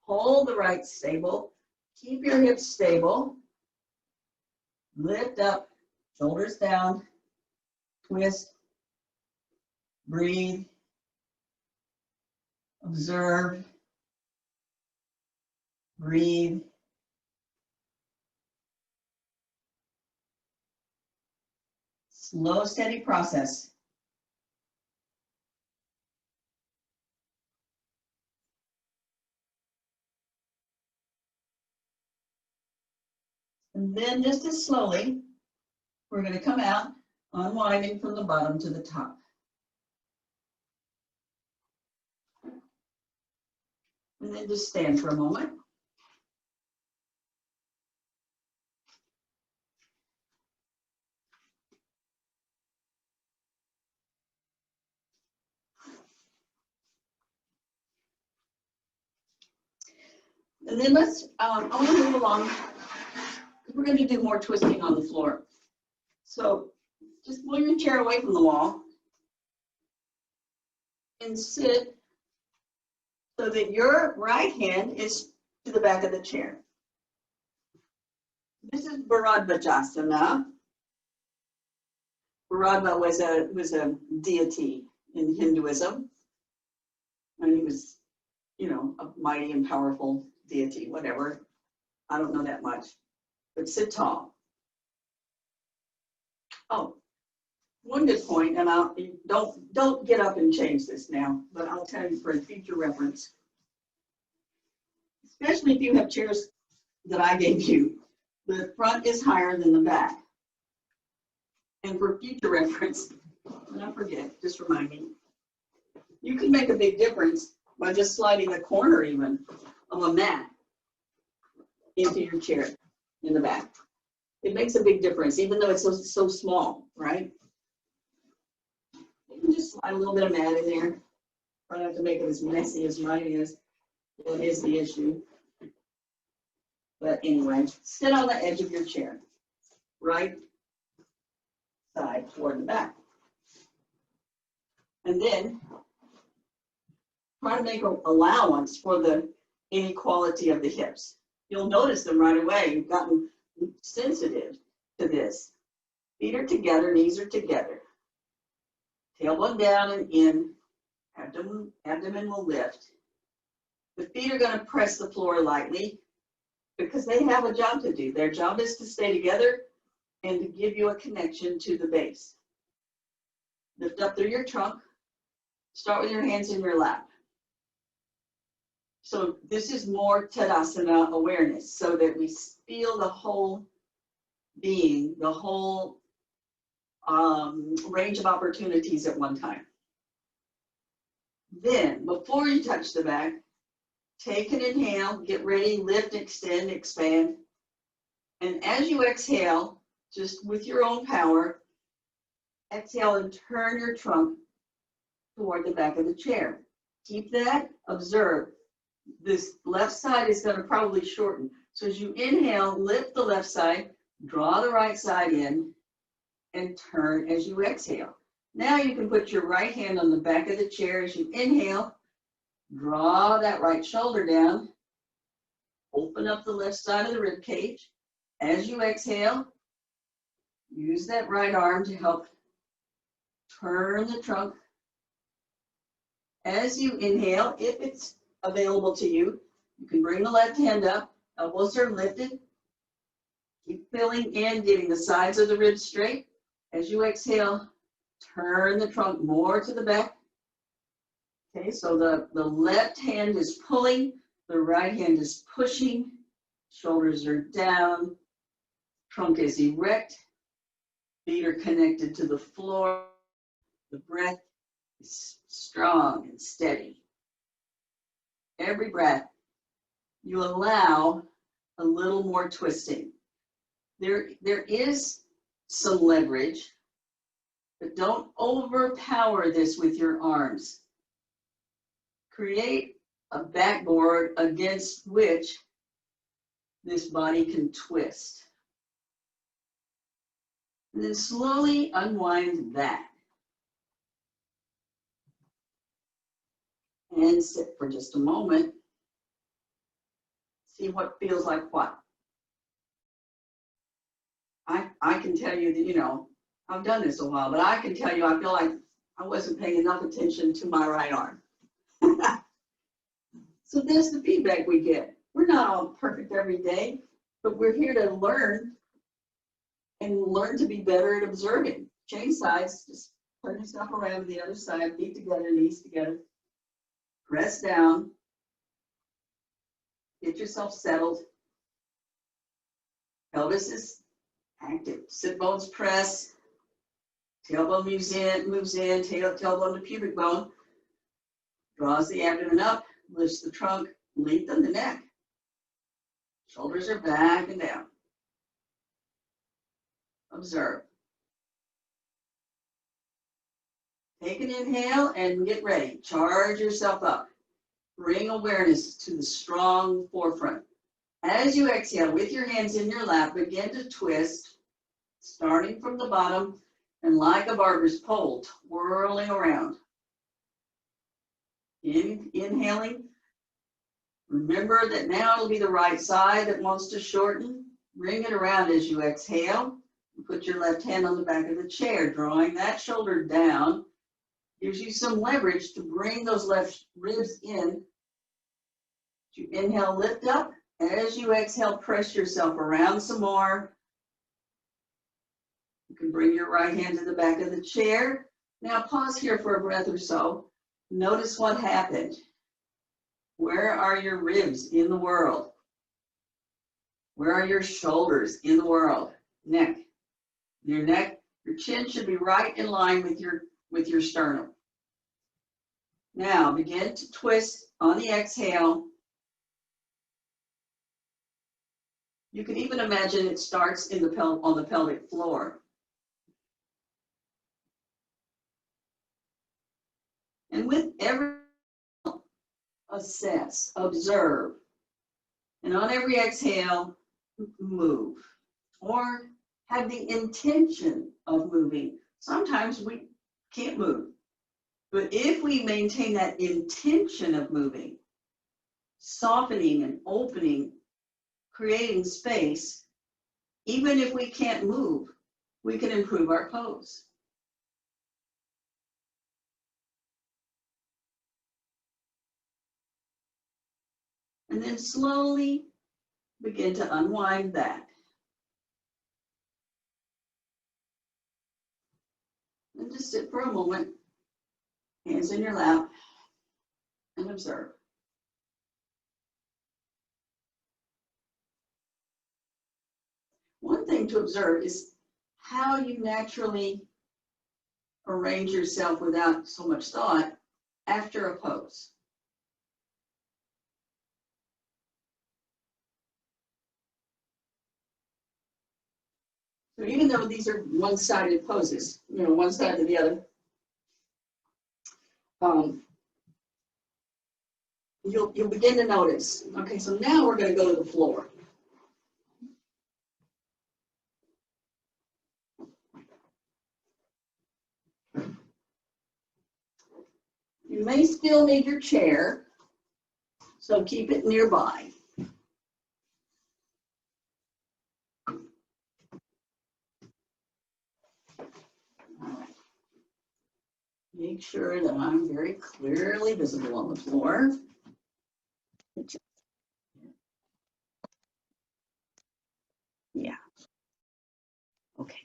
Hold the right stable. Keep your hips stable. Lift up, shoulders down, twist, breathe, observe, breathe. Slow, steady process. And then just as slowly, we're going to come out, unwinding from the bottom to the top. And then just stand for a moment. And then let's, I want to move along. We're going to do more twisting on the floor. So just pull your chair away from the wall and sit so that your right hand is to the back of the chair. This is Bajasana. Bharadva was a deity in Hinduism, and he was, you know, a mighty and powerful deity, whatever. I don't know that much, but sit tall. Oh, one good point, and don't get up and change this now, but I'll tell you for future reference, especially if you have chairs that I gave you, the front is higher than the back. And for future reference, and I forget, just remind me, you can make a big difference by just sliding a corner even of a mat into your chair in the back. It makes a big difference, even though it's so small, right? You can just slide a little bit of mat in there. Try not to make it as messy as mine is. That is the issue. But anyway, sit on the edge of your chair, right side toward the back. And then try to make an allowance for the inequality of the hips. You'll notice them right away. You've gotten sensitive to this. Feet are together, knees are together. Tailbone down and in. Abdomen will lift. The feet are going to press the floor lightly because they have a job to do. Their job is to stay together and to give you a connection to the base. Lift up through your trunk. Start with your hands in your lap. So this is more Shavasana awareness, so that we feel the whole being, the whole range of opportunities at one time. Then, before you touch the back, take an inhale, get ready, lift, extend, expand. And as you exhale, just with your own power, exhale and turn your trunk toward the back of the chair. Keep that, observe. This left side is going to probably shorten. So as you inhale, lift the left side, draw the right side in, and turn as you exhale. Now you can put your right hand on the back of the chair as you inhale, draw that right shoulder down, open up the left side of the rib cage. As you exhale, use that right arm to help turn the trunk. As you inhale, if it's available to you, you can bring the left hand up, elbows are lifted. Keep filling in, getting the sides of the ribs straight. As you exhale, turn the trunk more to the back. Okay, so the left hand is pulling, the right hand is pushing, shoulders are down, trunk is erect, feet are connected to the floor, the breath is strong and steady. Every breath, you allow a little more twisting. There is some leverage, but don't overpower this with your arms. Create a backboard against which this body can twist. And then slowly unwind that. And sit for just a moment. See what feels like what. I can tell you that, you know, I've done this a while, but I can tell you, I feel like I wasn't paying enough attention to my right arm. So there's the feedback we get. We're not all perfect every day, but we're here to learn and learn to be better at observing. Change sides, just turn yourself around to the other side, feet together, knees together. Press down. Get yourself settled. Pelvis is active. Sit bones press. Tailbone moves in, tailbone to pubic bone. Draws the abdomen up, lifts the trunk, lengthen the neck. Shoulders are back and down. Observe. Take an inhale and get ready. Charge yourself up. Bring awareness to the strong forefront. As you exhale, with your hands in your lap, begin to twist, starting from the bottom and like a barber's pole, twirling around. Inhaling. Remember that now it'll be the right side that wants to shorten. Bring it around as you exhale. Put your left hand on the back of the chair, drawing that shoulder down. Gives you some leverage to bring those left ribs in. As you inhale, lift up. As you exhale, press yourself around some more. You can bring your right hand to the back of the chair. Now pause here for a breath or so. Notice what happened. Where are your ribs in the world? Where are your shoulders in the world? Neck. Your neck, your chin should be right in line with your sternum. Now begin to twist on the exhale. You can even imagine it starts in on the pelvic floor. And with every assess, observe, and on every exhale, move, or have the intention of moving. Sometimes we can't move, but if we maintain that intention of moving, softening and opening, creating space, even if we can't move, we can improve our pose. And then slowly begin to unwind that. And just sit for a moment, hands in your lap, and observe. One thing to observe is how you naturally arrange yourself without so much thought after a pose. So even though these are one-sided poses, one side to the other, you'll begin to notice. Okay, so now we're going to go to the floor. You may still need your chair, so keep it nearby. Make sure that I'm very clearly visible on the floor. Yeah. Okay.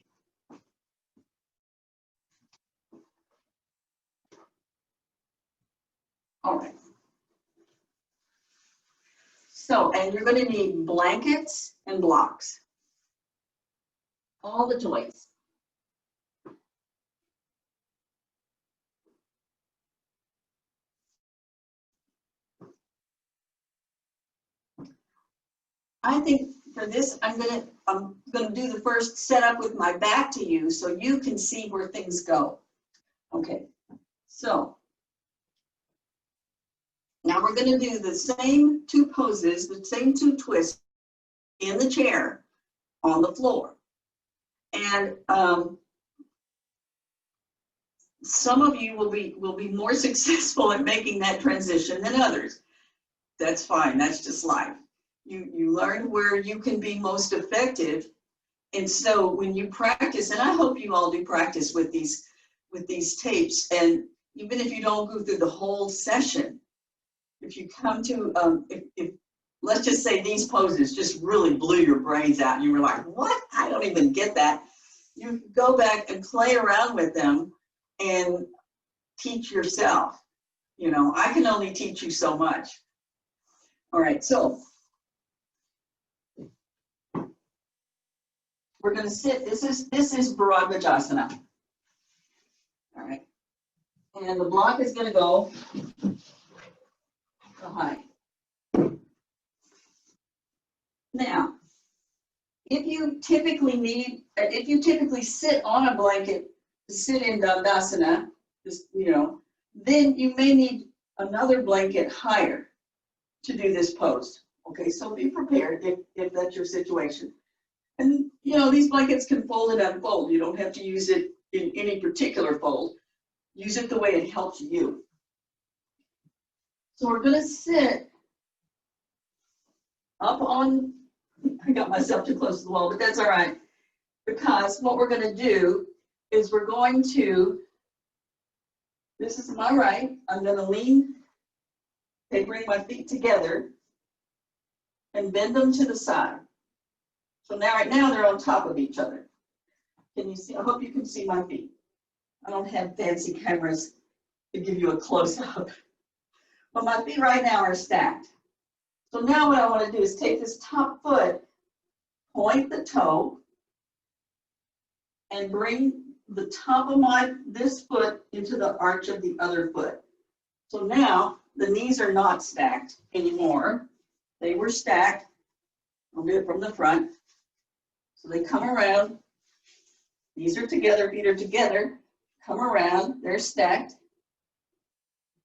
All right. So, and you're going to need blankets and blocks. All the toys. I think for this, I'm gonna do the first setup with my back to you so you can see where things go. Okay, so now we're gonna do the same two poses, the same two twists in the chair on the floor. And some of you will be more successful at making that transition than others. That's fine, that's just life. You learn where you can be most effective And so when you practice, and I hope you all do practice with these tapes, and even if you don't go through the whole session, if you come to, if let's just say these poses just really blew your brains out and you were like, what? I don't even get that. You go back and play around with them and teach yourself. You know, I can only teach you so much. All right, so we're going to sit. This is Bajasana. All right, and the block is going to go behind. Now, if you typically sit on a blanket to sit in Dandasana, then you may need another blanket higher to do this pose. Okay, so be prepared if that's your situation. And these blankets can fold and unfold. You don't have to use it in any particular fold. Use it the way it helps you. So we're going to sit up on, I got myself too close to the wall, but that's all right. Because what we're going to do is we're going to, this is my right, I'm going to lean, bring my feet together and bend them to the side. So now, right now, they're on top of each other. Can you see? I hope you can see my feet. I don't have fancy cameras to give you a close-up. But my feet right now are stacked. So now what I want to do is take this top foot, point the toe, and bring the top of this foot into the arch of the other foot. So now the knees are not stacked anymore. They were stacked. I'll do it from the front. So they come around, knees are together, feet are together, come around, they're stacked.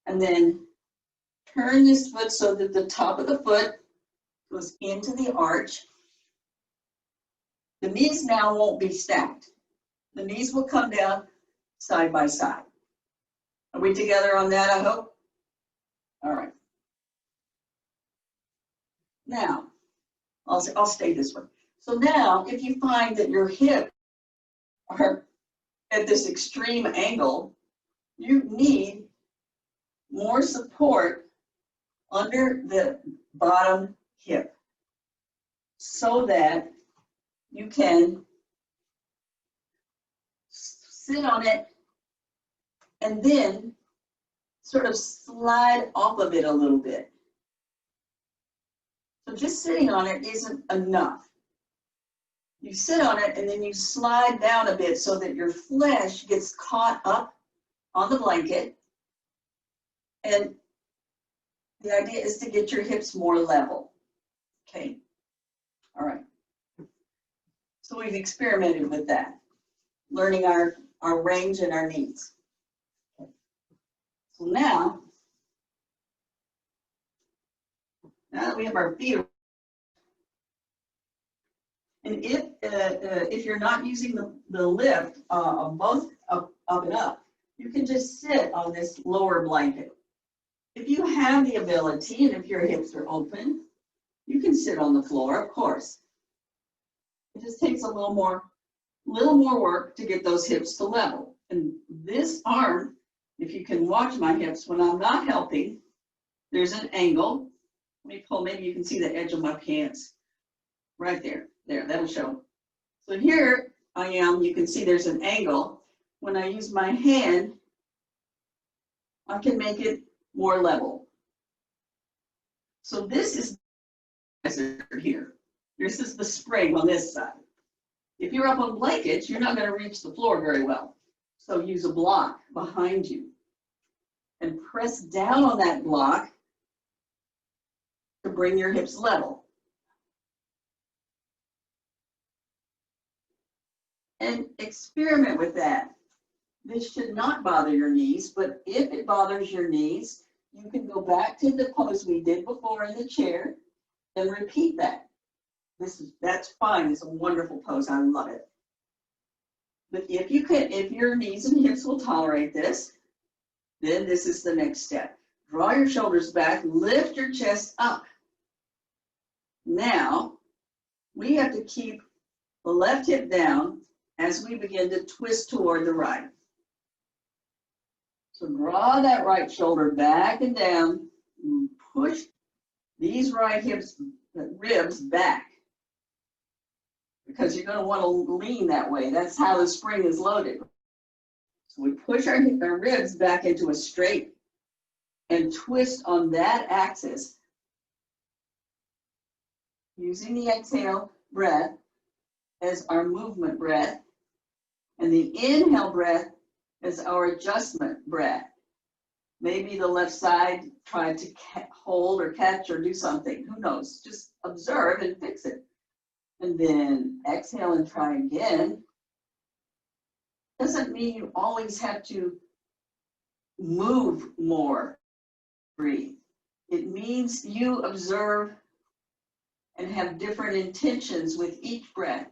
And then turn this foot so that the top of the foot goes into the arch. The knees now won't be stacked. The knees will come down side by side. Are we together on that, I hope? All right. Now, I'll stay this way. So now, if you find that your hips are at this extreme angle, you need more support under the bottom hip so that you can sit on it and then sort of slide off of it a little bit. So just sitting on it isn't enough. You sit on it and then you slide down a bit so that your flesh gets caught up on the blanket. And the idea is to get your hips more level. Okay. All right. So we've experimented with that, learning our range and our needs. Okay. So now that we have our feet, and if you're not using the lift of both up and up, you can just sit on this lower blanket. If you have the ability and if your hips are open, you can sit on the floor, of course. It just takes a little more work to get those hips to level. And this arm, if you can watch my hips when I'm not helping, there's an angle. Let me pull, maybe you can see the edge of my pants. Right there, that'll show. So here I am, you can see there's an angle. When I use my hand, I can make it more level. So this is here. This is the spring on this side. If you're up on blankets, you're not going to reach the floor very well. So use a block behind you and press down on that block to bring your hips level. And experiment with that. This should not bother your knees, but if it bothers your knees, you can go back to the pose we did before in the chair and repeat that. That's fine. It's a wonderful pose. I love it. But if your knees and hips will tolerate this, then this is the next step. Draw your shoulders back, lift your chest up. Now, we have to keep the left hip down as we begin to twist toward the right. So draw that right shoulder back and down, and push these right ribs back, because you're going to want to lean that way. That's how the spring is loaded. So we push our ribs back into a straight and twist on that axis, using the exhale breath as our movement breath, and the inhale breath as our adjustment breath. Maybe the left side tried to hold or catch or do something. Who knows? Just observe and fix it. And then exhale and try again. Doesn't mean you always have to move more. Breathe. It means you observe and have different intentions with each breath.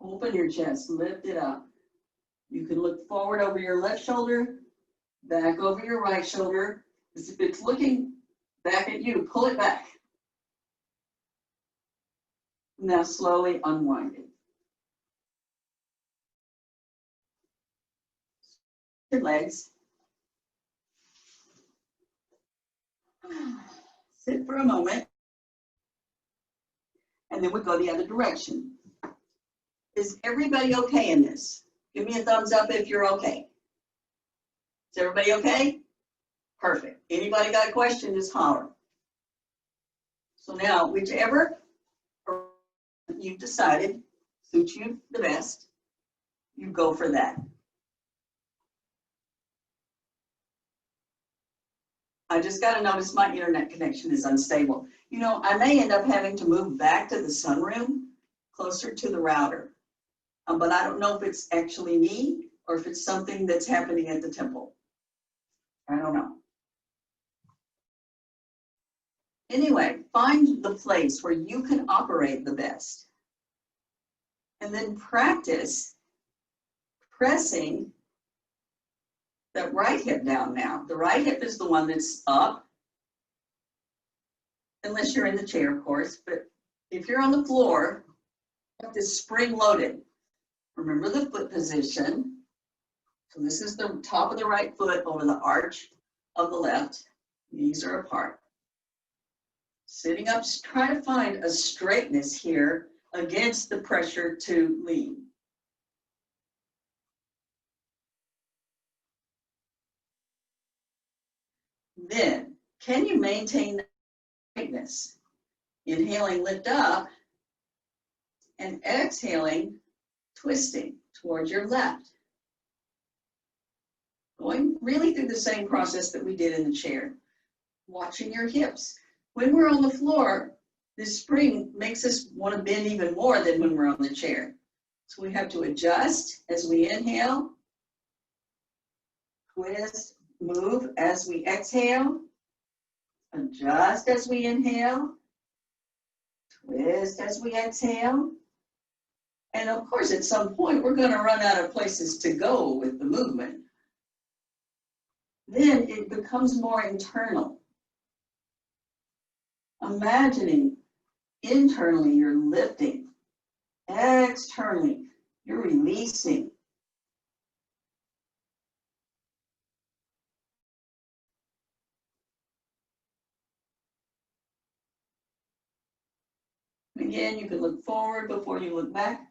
Open your chest, lift it up. You can look forward over your left shoulder, back over your right shoulder. As if it's looking back at you, pull it back. Now slowly unwind it. Your legs. Sit for a moment. And then we go the other direction. Is everybody okay in this? Give me a thumbs up if you're okay. Is everybody okay? Perfect. Anybody got a question, just holler. So now, whichever you've decided suits you the best, you go for that. I just got to notice my internet connection is unstable. You know, I may end up having to move back to the sunroom closer to the router. But I don't know if it's actually me or if it's something that's happening at the temple. I don't know. Anyway, find the place where you can operate the best. And then practice pressing that right hip down now. The right hip is the one that's up, unless you're in the chair, of course. But if you're on the floor, you have this spring loaded. Remember the foot position. So this is the top of the right foot over the arch of the left. Knees are apart. Sitting up, try to find a straightness here against the pressure to lean. Then, can you maintain the straightness? Inhaling, lift up, and exhaling, twisting towards your left. Going really through the same process that we did in the chair. Watching your hips. When we're on the floor, this spring makes us want to bend even more than when we're on the chair. So we have to adjust as we inhale, twist, move as we exhale, adjust as we inhale, twist as we exhale. And of course, at some point, we're going to run out of places to go with the movement. Then it becomes more internal. Imagining internally you're lifting, externally you're releasing. Again, you can look forward before you look back.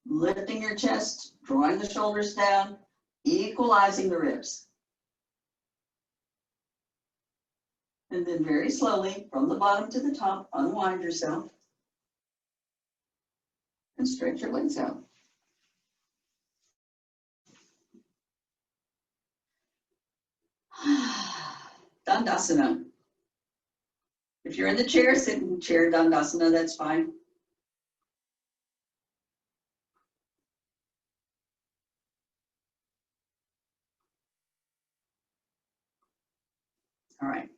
Lifting your chest, drawing the shoulders down, equalizing the ribs. And then very slowly, from the bottom to the top, unwind yourself and stretch your legs out. Dandasana. If you're in the chair, sit in chair Dandasana, that's fine. All right.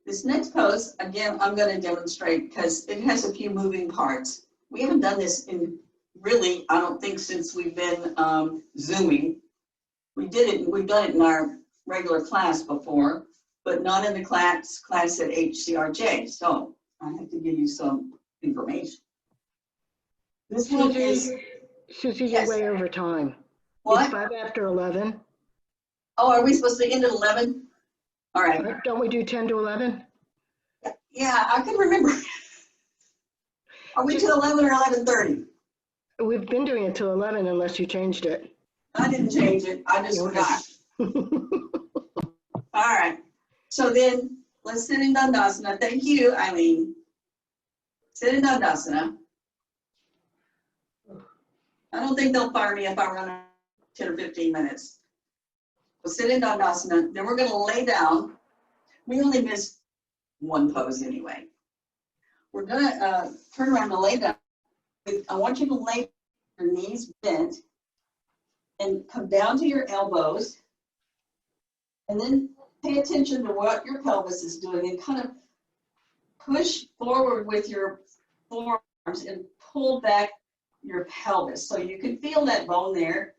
This next pose, again, I'm going to demonstrate because it has a few moving parts. We haven't done this in really, I don't think, since we've been Zooming. we've done it in our regular class before, but not in the class at HCRJ. So I have to give you some information. This one is, Susie, yes. you're way over time. What? It's 5 after 11. Oh, are we supposed to end at 11? All right. Don't we do 10 to 11? Yeah, I can remember. Are we to 11 or 11:30? We've been doing it till 11 unless you changed it. I didn't change it. I just forgot. All right. So then let's sit in Dandasana. Thank you, Eileen. Sit in Dandasana. I don't think they'll fire me if I run 10 or 15 minutes. We'll sit in Dandasana. Then we're going to lay down. We only missed one pose anyway. We're going to turn around and lay down. I want you to lay your knees bent and come down to your elbows. And then pay attention to what your pelvis is doing and kind of push forward with your forearms and pull back your pelvis. So you can feel that bone there.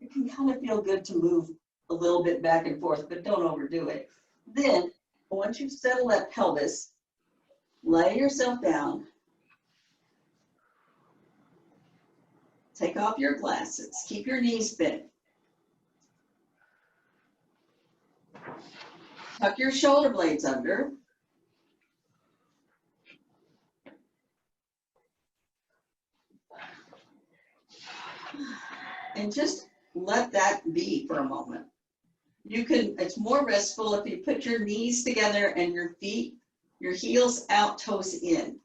It can kind of feel good to move a little bit back and forth, but don't overdo it. Then, once you settle that pelvis, lay yourself down. Take off your glasses. Keep your knees bent. Tuck your shoulder blades under. And just let that be for a moment. It's more restful if you put your knees together and your feet, your heels out, toes in.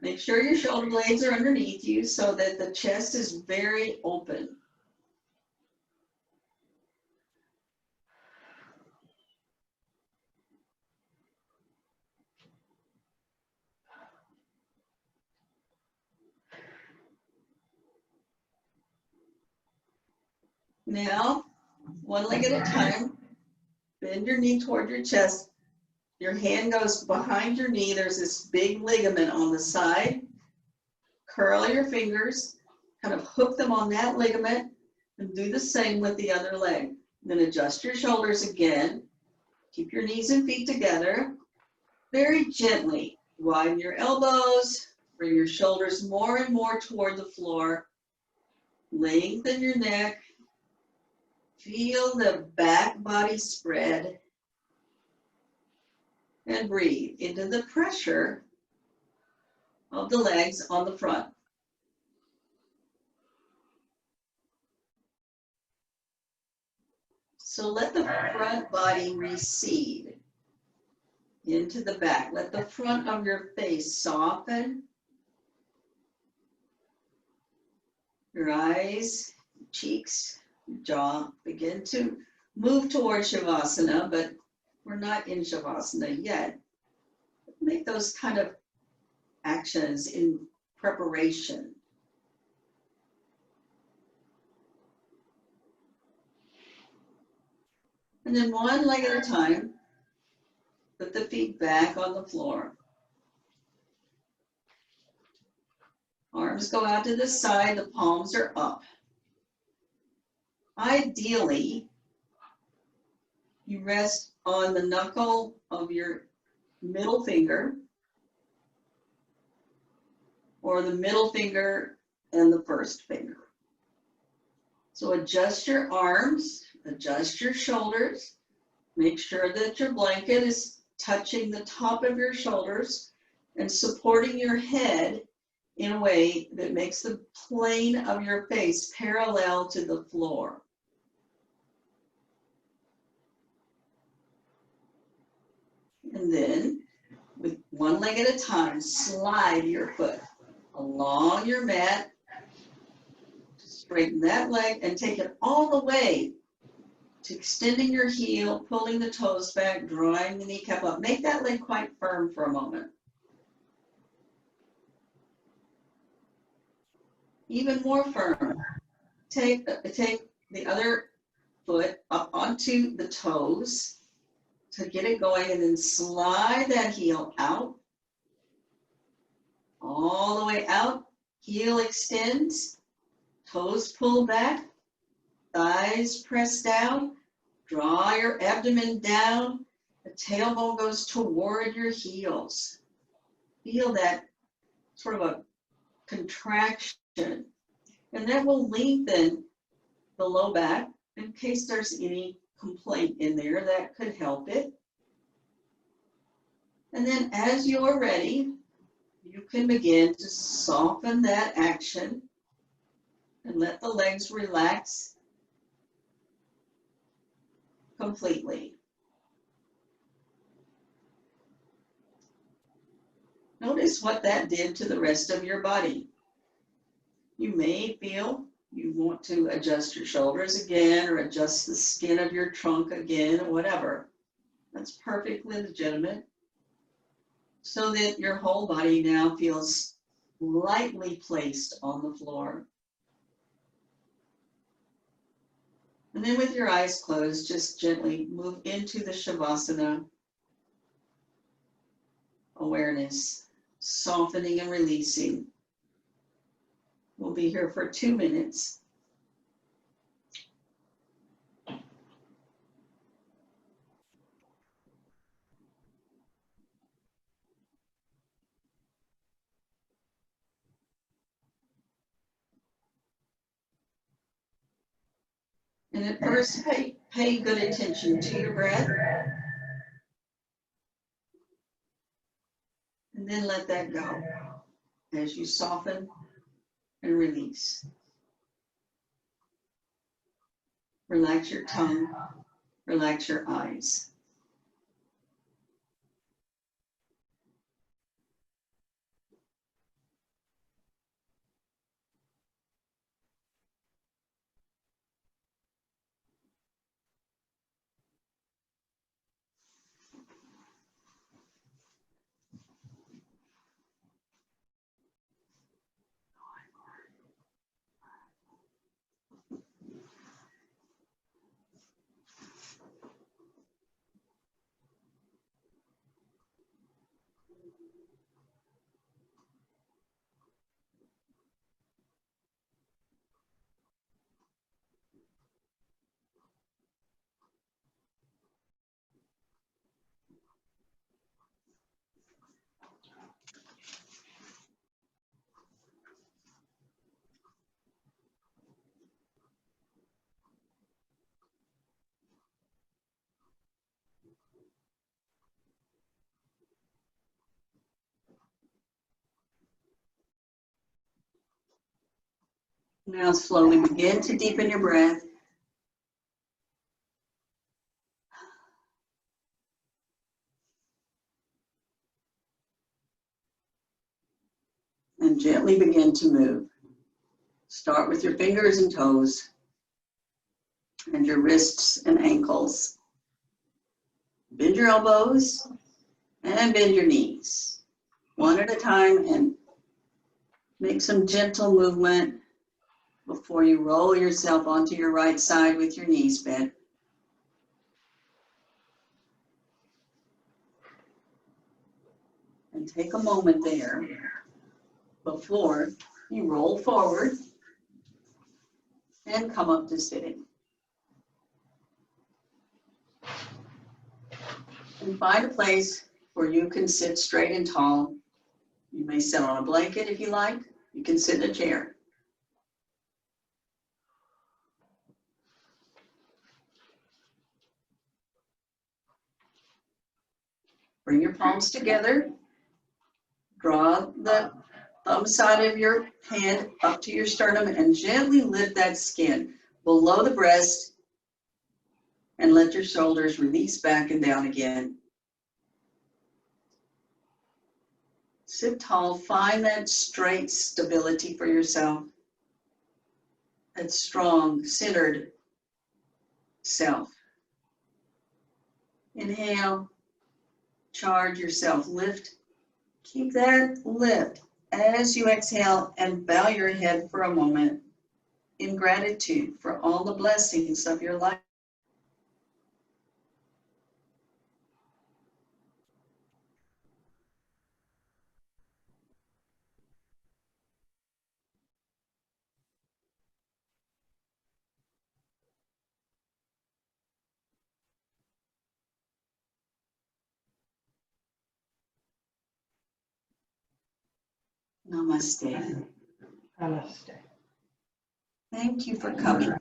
Make sure your shoulder blades are underneath you so that the chest is very open. Now, one leg at a time, bend your knee toward your chest. Your hand goes behind your knee. There's this big ligament on the side. Curl your fingers, kind of hook them on that ligament, and do the same with the other leg. Then adjust your shoulders again. Keep your knees and feet together. Very gently widen your elbows, bring your shoulders more and more toward the floor. Lengthen your neck. Feel the back body spread. And breathe into the pressure of the legs on the front. So let the front body recede into the back. Let the front of your face soften. Your eyes, cheeks, jaw begin to move towards Shavasana, but we're not in Shavasana yet. Make those kind of actions in preparation. And then one leg at a time, put the feet back on the floor. Arms go out to the side, the palms are up. Ideally, you rest on the knuckle of your middle finger or the middle finger and the first finger. So adjust your arms, adjust your shoulders. Make sure that your blanket is touching the top of your shoulders and supporting your head in a way that makes the plane of your face parallel to the floor. And then, with one leg at a time, slide your foot along your mat. Straighten that leg and take it all the way to extending your heel, pulling the toes back, drawing the kneecap up. Make that leg quite firm for a moment. Even more firm. Take the other foot up onto the toes to get it going, and then slide that heel out, all the way out. Heel extends, toes pull back, thighs press down, draw your abdomen down, the tailbone goes toward your heels. Feel that sort of a contraction, and that will lengthen the low back in case there's any complaint in there that could help it. And then as you're ready, you can begin to soften that action and let the legs relax completely. Notice what that did to the rest of your body. You may feel you want to adjust your shoulders again or adjust the skin of your trunk again or whatever. That's perfectly legitimate. So that your whole body now feels lightly placed on the floor. And then with your eyes closed, just gently move into the Shavasana Awareness, softening and releasing. We'll be here for 2 minutes. And at first, pay good attention to your breath. And then let that go as you soften and release. Relax your tongue, relax your eyes. Now slowly begin to deepen your breath. And gently begin to move. Start with your fingers and toes and your wrists and ankles. Bend your elbows and bend your knees. One at a time, and make some gentle movement before you roll yourself onto your right side with your knees bent. And take a moment there before you roll forward and come up to sitting. And find a place where you can sit straight and tall. You may sit on a blanket if you like. You can sit in a chair. Bring your palms together. Draw the thumb side of your hand up to your sternum and gently lift that skin below the breast and let your shoulders release back and down again. Sit tall, find that straight stability for yourself, that strong, centered self. Inhale, charge yourself, lift. Keep that lift as you exhale and bow your head for a moment in gratitude for all the blessings of your life. Namaste. Namaste. Thank you for coming.